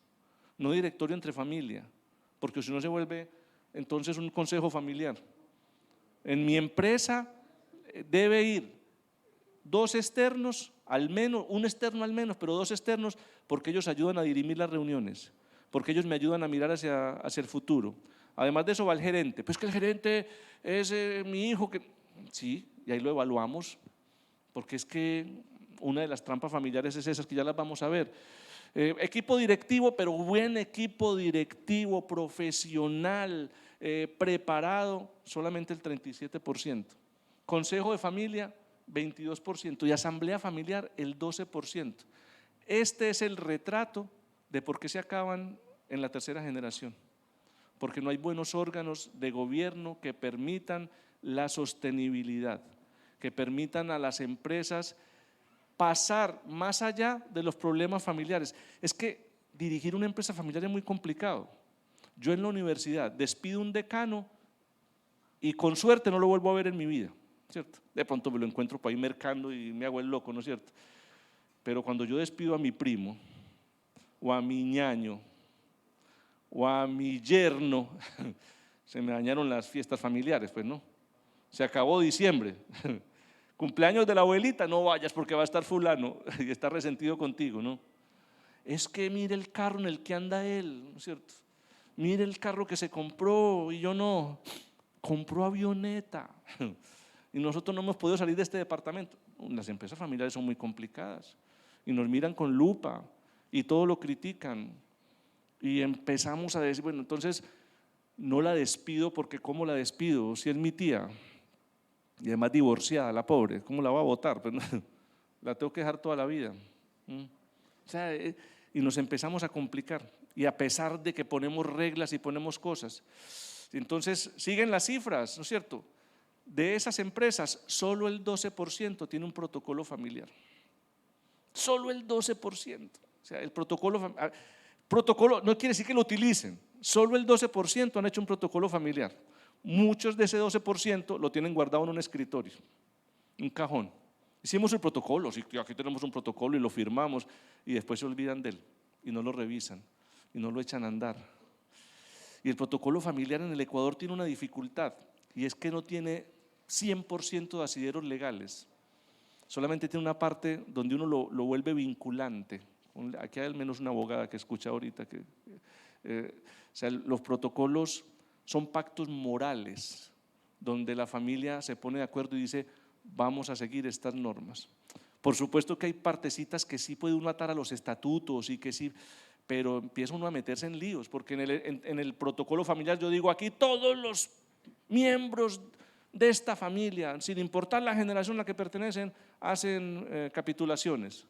no directorio entre familia, porque si no se vuelve entonces un consejo familiar. En mi empresa debe ir 2 externos al menos, un externo al menos, pero 2 externos, porque ellos ayudan a dirimir las reuniones, porque ellos me ayudan a mirar hacia el futuro. Además de eso va el gerente, pues que el gerente es mi hijo, que sí, y ahí lo evaluamos, porque es que una de las trampas familiares es esas que ya las vamos a ver. Equipo directivo, pero buen equipo directivo, profesional, preparado, solamente el 37%. Consejo de familia, 22%, y asamblea familiar, el 12%. Este es el retrato de por qué se acaban en la tercera generación, porque no hay buenos órganos de gobierno que permitan la sostenibilidad, que permitan a las empresas pasar más allá de los problemas familiares. Es que dirigir una empresa familiar es muy complicado. Yo en la universidad despido un decano y con suerte no lo vuelvo a ver en mi vida, ¿cierto? De pronto me lo encuentro por ahí mercando y me hago el loco, ¿no es cierto? Pero cuando yo despido a mi primo o a mi ñaño o a mi yerno, se me dañaron las fiestas familiares, pues no, se acabó diciembre. Cumpleaños de la abuelita, no vayas porque va a estar fulano y está resentido contigo, ¿no? Es que mire el carro en el que anda él, ¿no es cierto? Mire el carro que se compró y yo no, compró avioneta y nosotros no hemos podido salir de este departamento. Las empresas familiares son muy complicadas y nos miran con lupa y todo lo critican y empezamos a decir, bueno, entonces no la despido porque ¿cómo la despido? Si es mi tía y además divorciada, la pobre, ¿cómo la va a votar? Pues no, la tengo que dejar toda la vida. O sea, y nos empezamos a complicar, y a pesar de que ponemos reglas y ponemos cosas, entonces siguen las cifras, ¿no es cierto? De esas empresas, solo el 12% tiene un protocolo familiar. Solo el 12%. O sea, el protocolo no quiere decir que lo utilicen, solo el 12% han hecho un protocolo familiar. Muchos de ese 12% lo tienen guardado en un escritorio, un cajón. Hicimos el protocolo, sí, aquí tenemos un protocolo y lo firmamos, y después se olvidan de él y no lo revisan y no lo echan a andar. Y el protocolo familiar en el Ecuador tiene una dificultad, y es que no tiene 100% de asideros legales, solamente tiene una parte donde uno lo vuelve vinculante. Aquí hay al menos una abogada que escucha ahorita que o sea, los protocolos son pactos morales donde la familia se pone de acuerdo y dice, vamos a seguir estas normas. Por supuesto que hay partecitas que sí puede uno atar a los estatutos y que sí, pero empieza uno a meterse en líos, porque en el protocolo familiar yo digo, aquí todos los miembros de esta familia, sin importar la generación a la que pertenecen, hacen capitulaciones.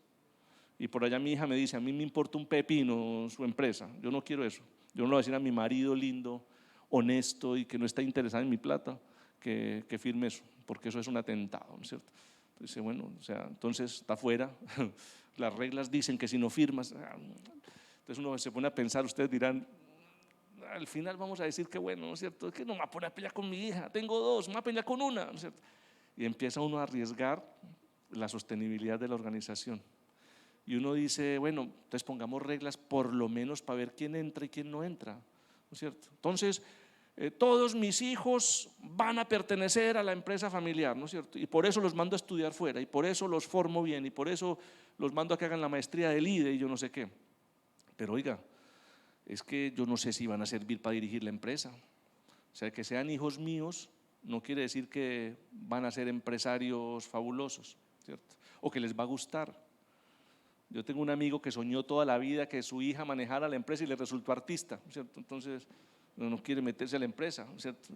Y por allá mi hija me dice, a mí me importa un pepino su empresa, yo no quiero eso. Yo no le voy a decir a mi marido lindo, honesto y que no está interesado en mi plata, que firme eso, porque eso es un atentado, ¿no es cierto? Dice, bueno, o sea, entonces está fuera, las reglas dicen que si no firmas, entonces uno se pone a pensar, ustedes dirán, al final vamos a decir que bueno, ¿no es cierto? Es que no me voy a poner a pelear con mi hija, tengo dos, me voy a pelear con una, ¿no es cierto? Y empieza uno a arriesgar la sostenibilidad de la organización. Y uno dice, bueno, entonces pongamos reglas por lo menos para ver quién entra y quién no entra, ¿no es cierto? Entonces, todos mis hijos van a pertenecer a la empresa familiar, ¿no es cierto? Y por eso los mando a estudiar fuera, y por eso los formo bien, y por eso los mando a que hagan la maestría del IDE y yo no sé qué. Pero oiga, es que yo no sé si van a servir para dirigir la empresa. O sea, que sean hijos míos no quiere decir que van a ser empresarios fabulosos, ¿cierto? O que les va a gustar. Yo tengo un amigo que soñó toda la vida que su hija manejara la empresa y le resultó artista, ¿cierto? Entonces no quiere meterse a la empresa, ¿cierto?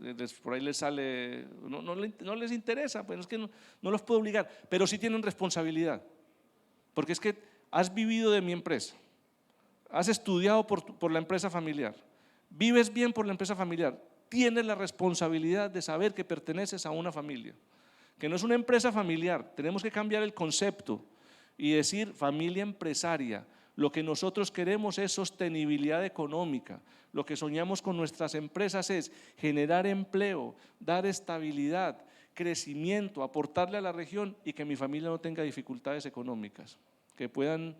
Por ahí les sale, no les interesa, pues es que no los puedo obligar, pero sí tienen responsabilidad, porque es que has vivido de mi empresa, has estudiado por la empresa familiar, vives bien por la empresa familiar, tienes la responsabilidad de saber que perteneces a una familia, que no es una empresa familiar, tenemos que cambiar el concepto y decir familia empresaria. Lo que nosotros queremos es sostenibilidad económica, lo que soñamos con nuestras empresas es generar empleo, dar estabilidad, crecimiento, aportarle a la región y que mi familia no tenga dificultades económicas, que puedan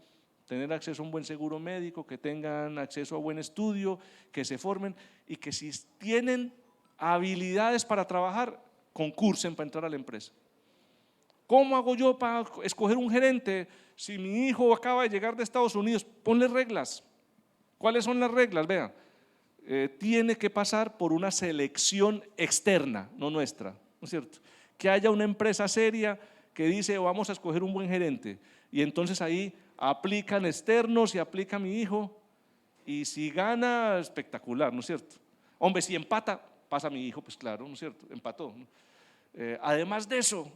tener acceso a un buen seguro médico, que tengan acceso a buen estudio, que se formen y que si tienen habilidades para trabajar, concursen para entrar a la empresa. ¿Cómo hago yo para escoger un gerente si mi hijo acaba de llegar de Estados Unidos? Ponle reglas. ¿Cuáles son las reglas? Vean, tiene que pasar por una selección externa, no nuestra, ¿no es cierto? Que haya una empresa seria que dice vamos a escoger un buen gerente y entonces ahí aplican externos y aplica mi hijo y si gana, espectacular, ¿no es cierto? Hombre, si empata, pasa mi hijo, pues claro, ¿no es cierto? Empató, ¿no? Además de eso,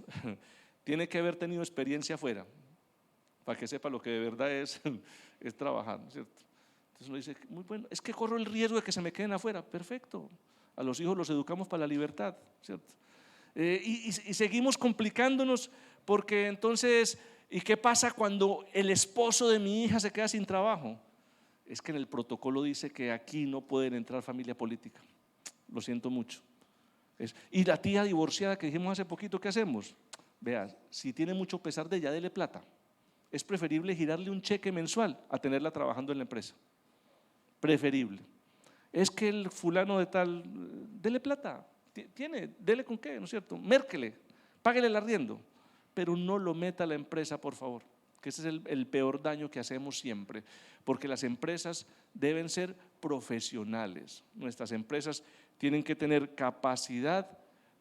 tiene que haber tenido experiencia afuera para que sepa lo que de verdad es trabajar, ¿no es cierto? Entonces uno dice, muy bueno, es que corro el riesgo de que se me queden afuera, perfecto, a los hijos los educamos para la libertad, ¿cierto? Y seguimos complicándonos porque entonces, ¿y qué pasa cuando el esposo de mi hija se queda sin trabajo? Es que en el protocolo dice que aquí no pueden entrar familia política, lo siento mucho. Y la tía divorciada que dijimos hace poquito, ¿qué hacemos? Vea, si tiene mucho pesar de ella, dele plata. Es preferible girarle un cheque mensual a tenerla trabajando en la empresa. Preferible. Es que el fulano de tal, dele plata. Dele con qué, ¿no es cierto? Mérquele, páguele el arriendo, pero no lo meta a la empresa, por favor, que ese es el peor daño que hacemos siempre, porque las empresas deben ser profesionales. Nuestras empresas tienen que tener capacidad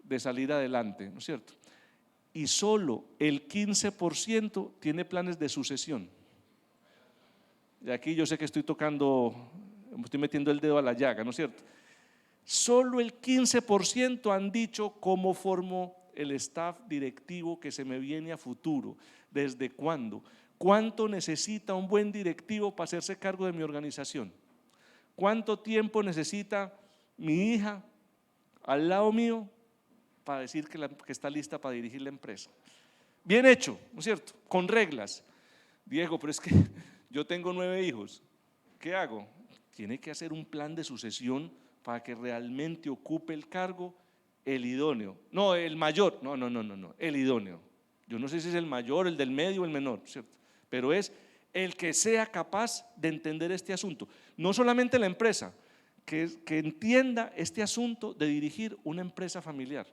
de salir adelante, ¿no es cierto? Y solo el 15% tiene planes de sucesión. Y aquí yo sé que estoy metiendo el dedo a la llaga, ¿no es cierto? Solo el 15% han dicho cómo formo el staff directivo que se me viene a futuro, desde cuándo, cuánto necesita un buen directivo para hacerse cargo de mi organización, cuánto tiempo necesita mi hija al lado mío para decir que está lista para dirigir la empresa. Bien hecho, ¿no es cierto? Con reglas. Diego, pero es que yo tengo 9 hijos, ¿qué hago? Tiene que hacer un plan de sucesión para que realmente ocupe el cargo el idóneo, no el mayor, no, el idóneo. Yo no sé si es el mayor, el del medio o el menor, ¿cierto? Pero es el que sea capaz de entender este asunto, no solamente la empresa, que entienda este asunto de dirigir una empresa familiar,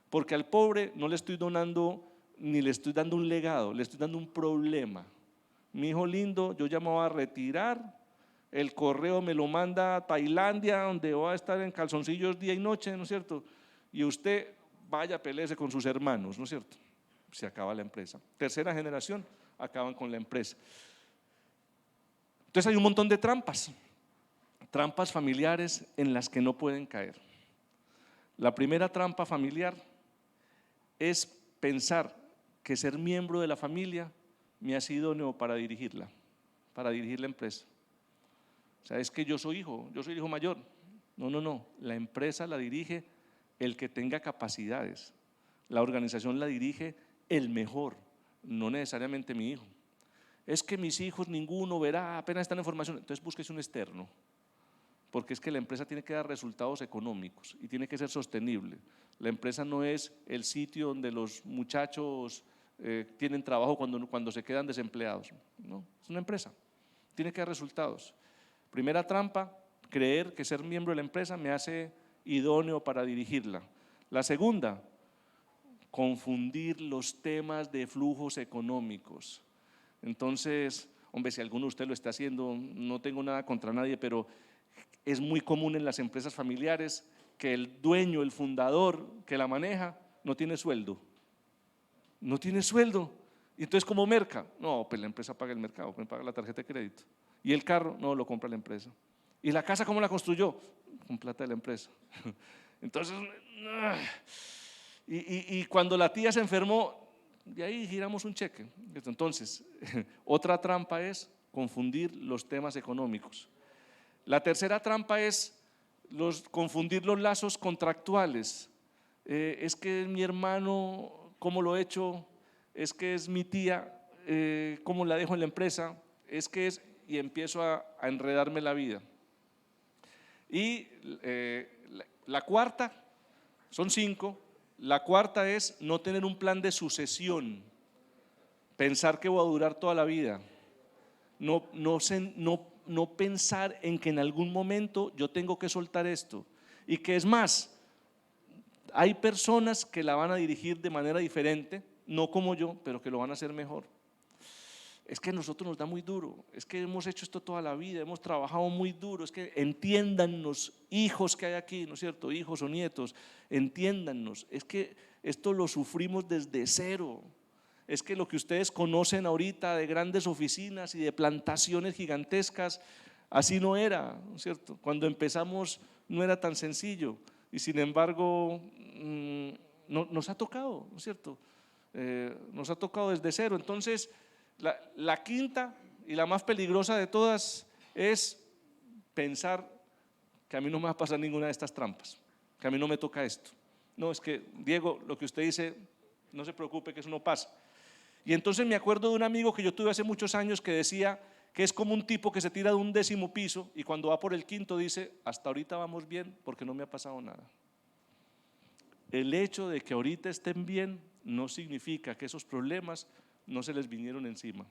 porque al pobre no le estoy donando ni le estoy dando un legado, le estoy dando un problema. Mi hijo lindo, yo ya me voy a retirar, el correo me lo manda a Tailandia, donde voy a estar en calzoncillos día y noche, ¿no es cierto? Y usted vaya, peleese con sus hermanos, ¿no es cierto? Se acaba la empresa. Tercera generación, acaban con la empresa. Entonces hay un montón de trampas familiares en las que no pueden caer. La primera trampa familiar es pensar que ser miembro de la familia me hace idóneo para dirigir la empresa. O sea, es que yo soy el hijo mayor. No, la empresa la dirige el que tenga capacidades, la organización la dirige el mejor, no necesariamente mi hijo. Es que mis hijos ninguno verá, apenas están en formación, entonces búsquese un externo, porque es que la empresa tiene que dar resultados económicos y tiene que ser sostenible. La empresa no es el sitio donde los muchachos tienen trabajo cuando se quedan desempleados, no, es una empresa, tiene que dar resultados. Primera trampa, creer que ser miembro de la empresa me hace idóneo para dirigirla. La segunda, confundir los temas de flujos económicos. Entonces, hombre, si alguno de ustedes lo está haciendo, no tengo nada contra nadie, pero es muy común en las empresas familiares que el dueño, el fundador que la maneja, no tiene sueldo. No tiene sueldo. Y entonces, ¿cómo merca? No, pues la empresa paga el mercado, me paga la tarjeta de crédito. Y el carro, no, lo compra la empresa. ¿Y la casa cómo la construyó? Con plata de la empresa. Entonces, y cuando la tía se enfermó, de ahí giramos un cheque. Entonces, otra trampa es confundir los temas económicos. La tercera trampa es confundir los lazos contractuales. Es que mi hermano, ¿cómo lo he hecho? Es que es mi tía, ¿cómo la dejo en la empresa? Y empiezo a enredarme la vida. Y la cuarta, son 5, la cuarta es no tener un plan de sucesión, pensar que voy a durar toda la vida, no pensar en que en algún momento yo tengo que soltar esto, y que es más, hay personas que la van a dirigir de manera diferente, no como yo, pero que lo van a hacer mejor. Es que a nosotros nos da muy duro, es que hemos hecho esto toda la vida, hemos trabajado muy duro, es que entiéndannos, hijos que hay aquí, ¿no es cierto? Hijos o nietos, entiéndannos, es que esto lo sufrimos desde cero, es que lo que ustedes conocen ahorita de grandes oficinas y de plantaciones gigantescas, así no era, ¿no es cierto? Cuando empezamos no era tan sencillo y sin embargo nos ha tocado, ¿no es cierto? Nos ha tocado desde cero. Entonces, la quinta y la más peligrosa de todas es pensar que a mí no me va a pasar ninguna de estas trampas, que a mí no me toca esto. No, es que Diego, lo que usted dice, no se preocupe que eso no pasa. Y entonces me acuerdo de un amigo que yo tuve hace muchos años que decía que es como un tipo que se tira de un 10º piso y cuando va por el 5º dice, hasta ahorita vamos bien porque no me ha pasado nada. El hecho de que ahorita estén bien no significa que esos problemas no se les vinieron encima.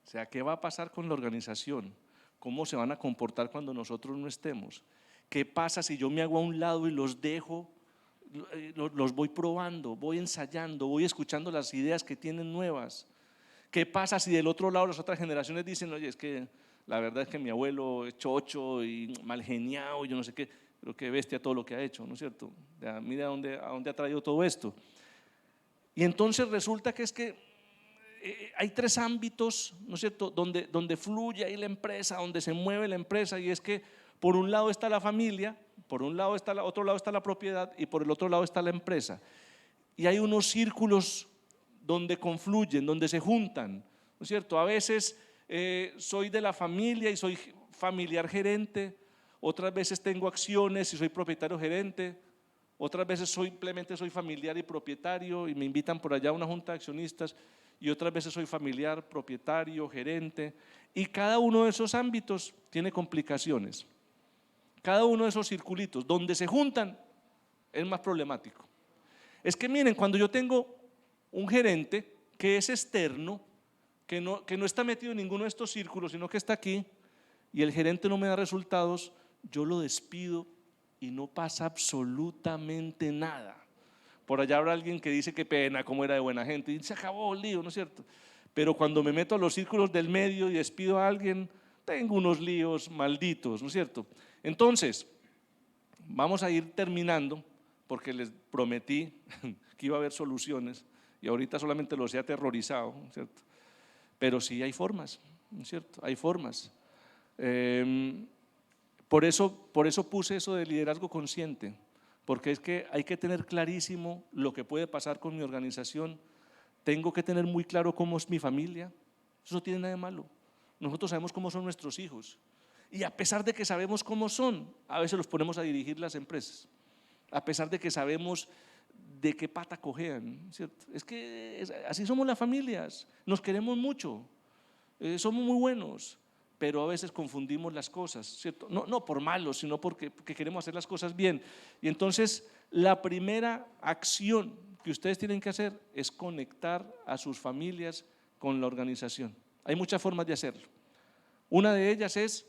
O sea, ¿qué va a pasar con la organización? ¿Cómo se van a comportar cuando nosotros no estemos? ¿Qué pasa si yo me hago a un lado y los dejo? Los voy probando, voy ensayando, voy escuchando las ideas que tienen nuevas. ¿Qué pasa si del otro lado las otras generaciones dicen, oye, es que la verdad es que mi abuelo es chocho y mal geniado y yo no sé qué, pero qué bestia todo lo que ha hecho, ¿no es cierto? Mira a dónde ha traído todo esto. Y entonces resulta que es que hay 3 ámbitos, ¿no es cierto?, donde fluye ahí la empresa, donde se mueve la empresa, y es que por un lado está la familia, por un lado otro lado está la propiedad y por el otro lado está la empresa. Y hay unos círculos donde confluyen, donde se juntan, ¿no es cierto? A veces soy de la familia y soy familiar gerente, otras veces tengo acciones y soy propietario gerente, otras veces simplemente soy familiar y propietario y me invitan por allá a una junta de accionistas, y otras veces soy familiar, propietario, gerente, y cada uno de esos ámbitos tiene complicaciones. Cada uno de esos circulitos donde se juntan es más problemático. Es que miren, cuando yo tengo un gerente que es externo, que no está metido en ninguno de estos círculos, sino que está aquí, y el gerente no me da resultados, yo lo despido y no pasa absolutamente nada. Por allá habrá alguien que dice qué pena, cómo era de buena gente, y se acabó el lío, ¿no es cierto? Pero cuando me meto a los círculos del medio y despido a alguien, tengo unos líos malditos, ¿no es cierto? Entonces, vamos a ir terminando, porque les prometí que iba a haber soluciones y ahorita solamente los he aterrorizado, ¿cierto? Pero sí hay formas, ¿cierto? Hay formas. Por eso puse eso de liderazgo consciente, porque es que hay que tener clarísimo lo que puede pasar con mi organización. Tengo que tener muy claro cómo es mi familia. Eso no tiene nada de malo. Nosotros sabemos cómo son nuestros hijos y a pesar de que sabemos cómo son, a veces los ponemos a dirigir las empresas, a pesar de que sabemos de qué pata cojean, ¿cierto? Es que así somos las familias, nos queremos mucho, somos muy buenos, pero a veces confundimos las cosas, ¿cierto? No por malos, sino porque queremos hacer las cosas bien. Y entonces la primera acción que ustedes tienen que hacer es conectar a sus familias con la organización. Hay muchas formas de hacerlo. Una de ellas es,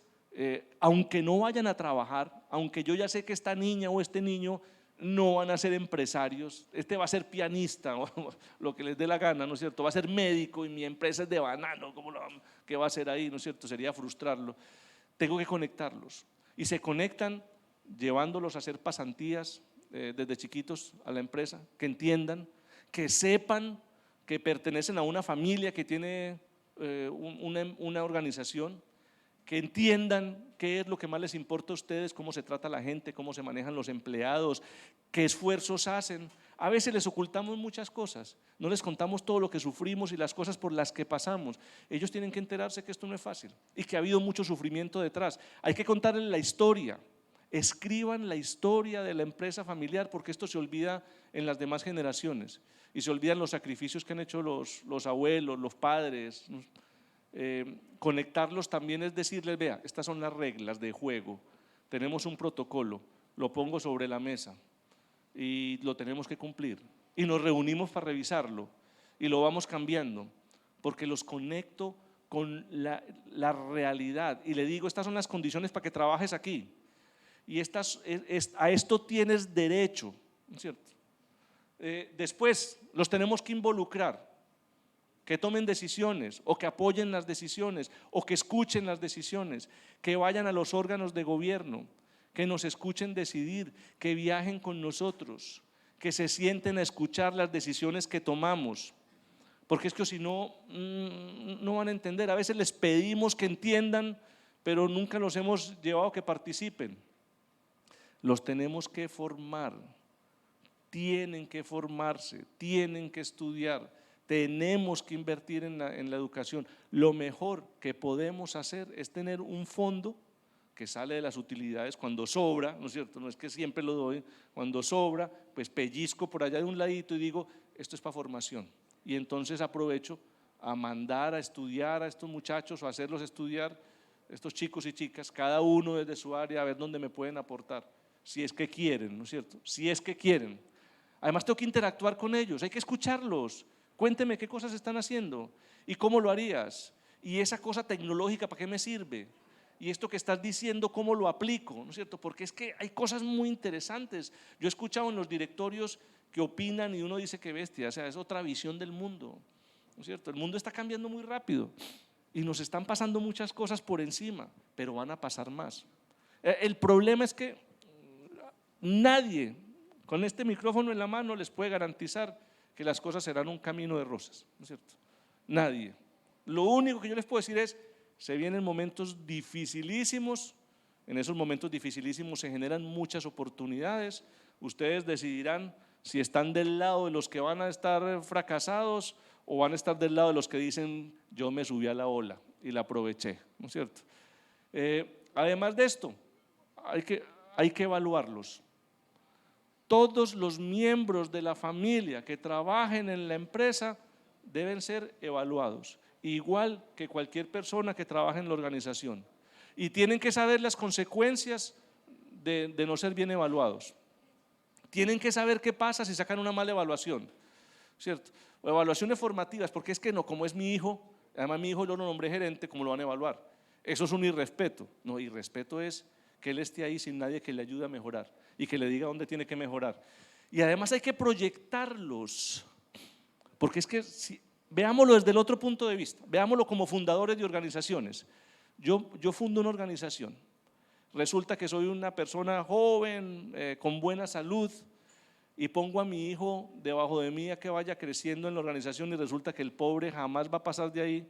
aunque no vayan a trabajar, aunque yo ya sé que esta niña o este niño no van a ser empresarios, este va a ser pianista o lo que les dé la gana, ¿no es cierto? Va a ser médico y mi empresa es de banano, ¿qué va a hacer ahí? ¿No es cierto? Sería frustrarlo. Tengo que conectarlos y se conectan llevándolos a hacer pasantías desde chiquitos a la empresa, que entiendan, que sepan que pertenecen a una familia que tiene una organización, que entiendan qué es lo que más les importa a ustedes, cómo se trata la gente, cómo se manejan los empleados, qué esfuerzos hacen. A veces les ocultamos muchas cosas, no les contamos todo lo que sufrimos y las cosas por las que pasamos. Ellos tienen que enterarse que esto no es fácil y que ha habido mucho sufrimiento detrás. Hay que contarles la historia. Escriban la historia de la empresa familiar, porque esto se olvida en las demás generaciones y se olvidan los sacrificios que han hecho los abuelos, los padres. Conectarlos también es decirles, vea, estas son las reglas de juego, tenemos un protocolo, lo pongo sobre la mesa y lo tenemos que cumplir y nos reunimos para revisarlo y lo vamos cambiando, porque los conecto con la realidad y le digo, estas son las condiciones para que trabajes aquí y a esto tienes derecho, ¿no es cierto? Después los tenemos que involucrar, que tomen decisiones o que apoyen las decisiones o que escuchen las decisiones, que vayan a los órganos de gobierno, que nos escuchen decidir, que viajen con nosotros, que se sienten a escuchar las decisiones que tomamos, porque es que si no, no van a entender. A veces les pedimos que entiendan, pero nunca los hemos llevado a que participen. Los tenemos que formar, tienen que formarse, tienen que estudiar. Tenemos que invertir en la educación. Lo mejor que podemos hacer es tener un fondo que sale de las utilidades cuando sobra, ¿no es cierto? No es que siempre lo doy, cuando sobra, pues pellizco por allá de un ladito y digo, esto es para formación. Y entonces aprovecho a mandar a estudiar a estos muchachos o a hacerlos estudiar, estos chicos y chicas, cada uno desde su área, a ver dónde me pueden aportar, si es que quieren, ¿no es cierto? Si es que quieren. Además tengo que interactuar con ellos, hay que escucharlos. Cuénteme qué cosas están haciendo y cómo lo harías y esa cosa tecnológica para qué me sirve y esto que estás diciendo cómo lo aplico, ¿no es cierto? Porque es que hay cosas muy interesantes. Yo he escuchado en los directorios que opinan y uno dice que bestia, o sea, es otra visión del mundo, ¿no es cierto? El mundo está cambiando muy rápido y nos están pasando muchas cosas por encima, pero van a pasar más. El problema es que nadie con este micrófono en la mano les puede garantizar que las cosas serán un camino de rosas, ¿no es cierto? Nadie. Lo único que yo les puedo decir es, se vienen momentos dificilísimos, en esos momentos dificilísimos se generan muchas oportunidades, ustedes decidirán si están del lado de los que van a estar fracasados o van a estar del lado de los que dicen, yo me subí a la ola y la aproveché, ¿no es cierto? Además de esto, hay que evaluarlos. Todos los miembros de la familia que trabajen en la empresa deben ser evaluados, igual que cualquier persona que trabaje en la organización. Y tienen que saber las consecuencias de no ser bien evaluados. Tienen que saber qué pasa si sacan una mala evaluación, ¿cierto? O evaluaciones formativas, porque es que no, como es mi hijo, además mi hijo yo lo nombré gerente, ¿cómo lo van a evaluar? Eso es un irrespeto. No, irrespeto es que él esté ahí sin nadie que le ayude a mejorar y que le diga dónde tiene que mejorar. Y además hay que proyectarlos, porque es que veámoslo desde el otro punto de vista, veámoslo como fundadores de organizaciones. Yo fundo una organización, resulta que soy una persona joven, con buena salud, y pongo a mi hijo debajo de mí a que vaya creciendo en la organización y resulta que el pobre jamás va a pasar de ahí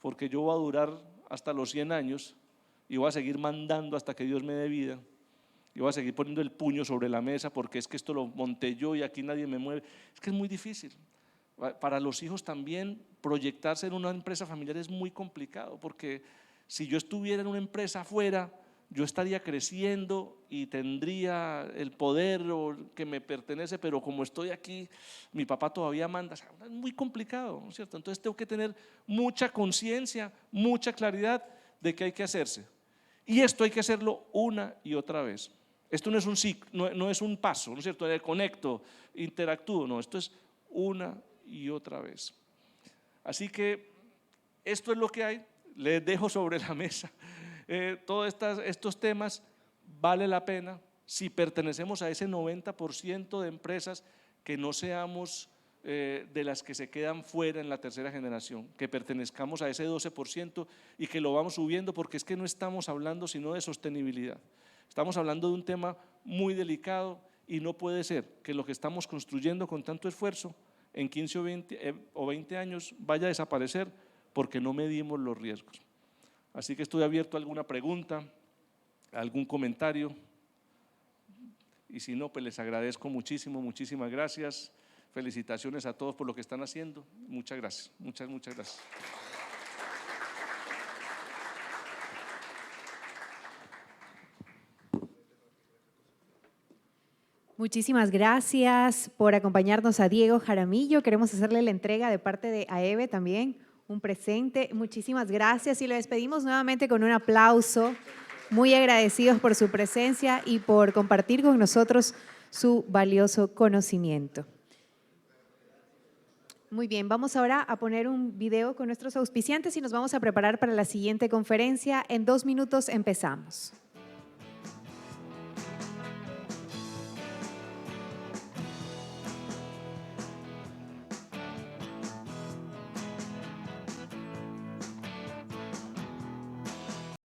porque yo voy a durar hasta los 100 años y voy a seguir mandando hasta que Dios me dé vida y voy a seguir poniendo el puño sobre la mesa porque es que esto lo monté yo y aquí nadie me mueve. Es que es muy difícil. Para los hijos también proyectarse en una empresa familiar es muy complicado porque si yo estuviera en una empresa afuera, yo estaría creciendo y tendría el poder que me pertenece, pero como estoy aquí, mi papá todavía manda. O sea, es muy complicado, ¿no es cierto? Entonces tengo que tener mucha conciencia, mucha claridad de qué hay que hacerse. Y esto hay que hacerlo una y otra vez. Esto no es un ciclo, no es un paso, ¿no es cierto? Conecto, interactúo, no, esto es una y otra vez. Así que esto es lo que hay, les dejo sobre la mesa. Todos estos temas vale la pena si pertenecemos a ese 90% de empresas que no seamos de las que se quedan fuera en la tercera generación, que pertenezcamos a ese 12% y que lo vamos subiendo, porque es que no estamos hablando sino de sostenibilidad, estamos hablando de un tema muy delicado y no puede ser que lo que estamos construyendo con tanto esfuerzo en 15 o 20 años vaya a desaparecer porque no medimos los riesgos. Así que estoy abierto a alguna pregunta, a algún comentario, y si no, pues les agradezco muchísimo, muchísimas gracias. Felicitaciones a todos por lo que están haciendo. Muchas gracias, muchas gracias. Muchísimas gracias por acompañarnos a Diego Jaramillo. Queremos hacerle la entrega de parte de AEVE también, un presente. Muchísimas gracias y lo despedimos nuevamente con un aplauso. Muy agradecidos por su presencia y por compartir con nosotros su valioso conocimiento. Muy bien, vamos ahora a poner un video con nuestros auspiciantes y nos vamos a preparar para la siguiente conferencia. En 2 minutos empezamos.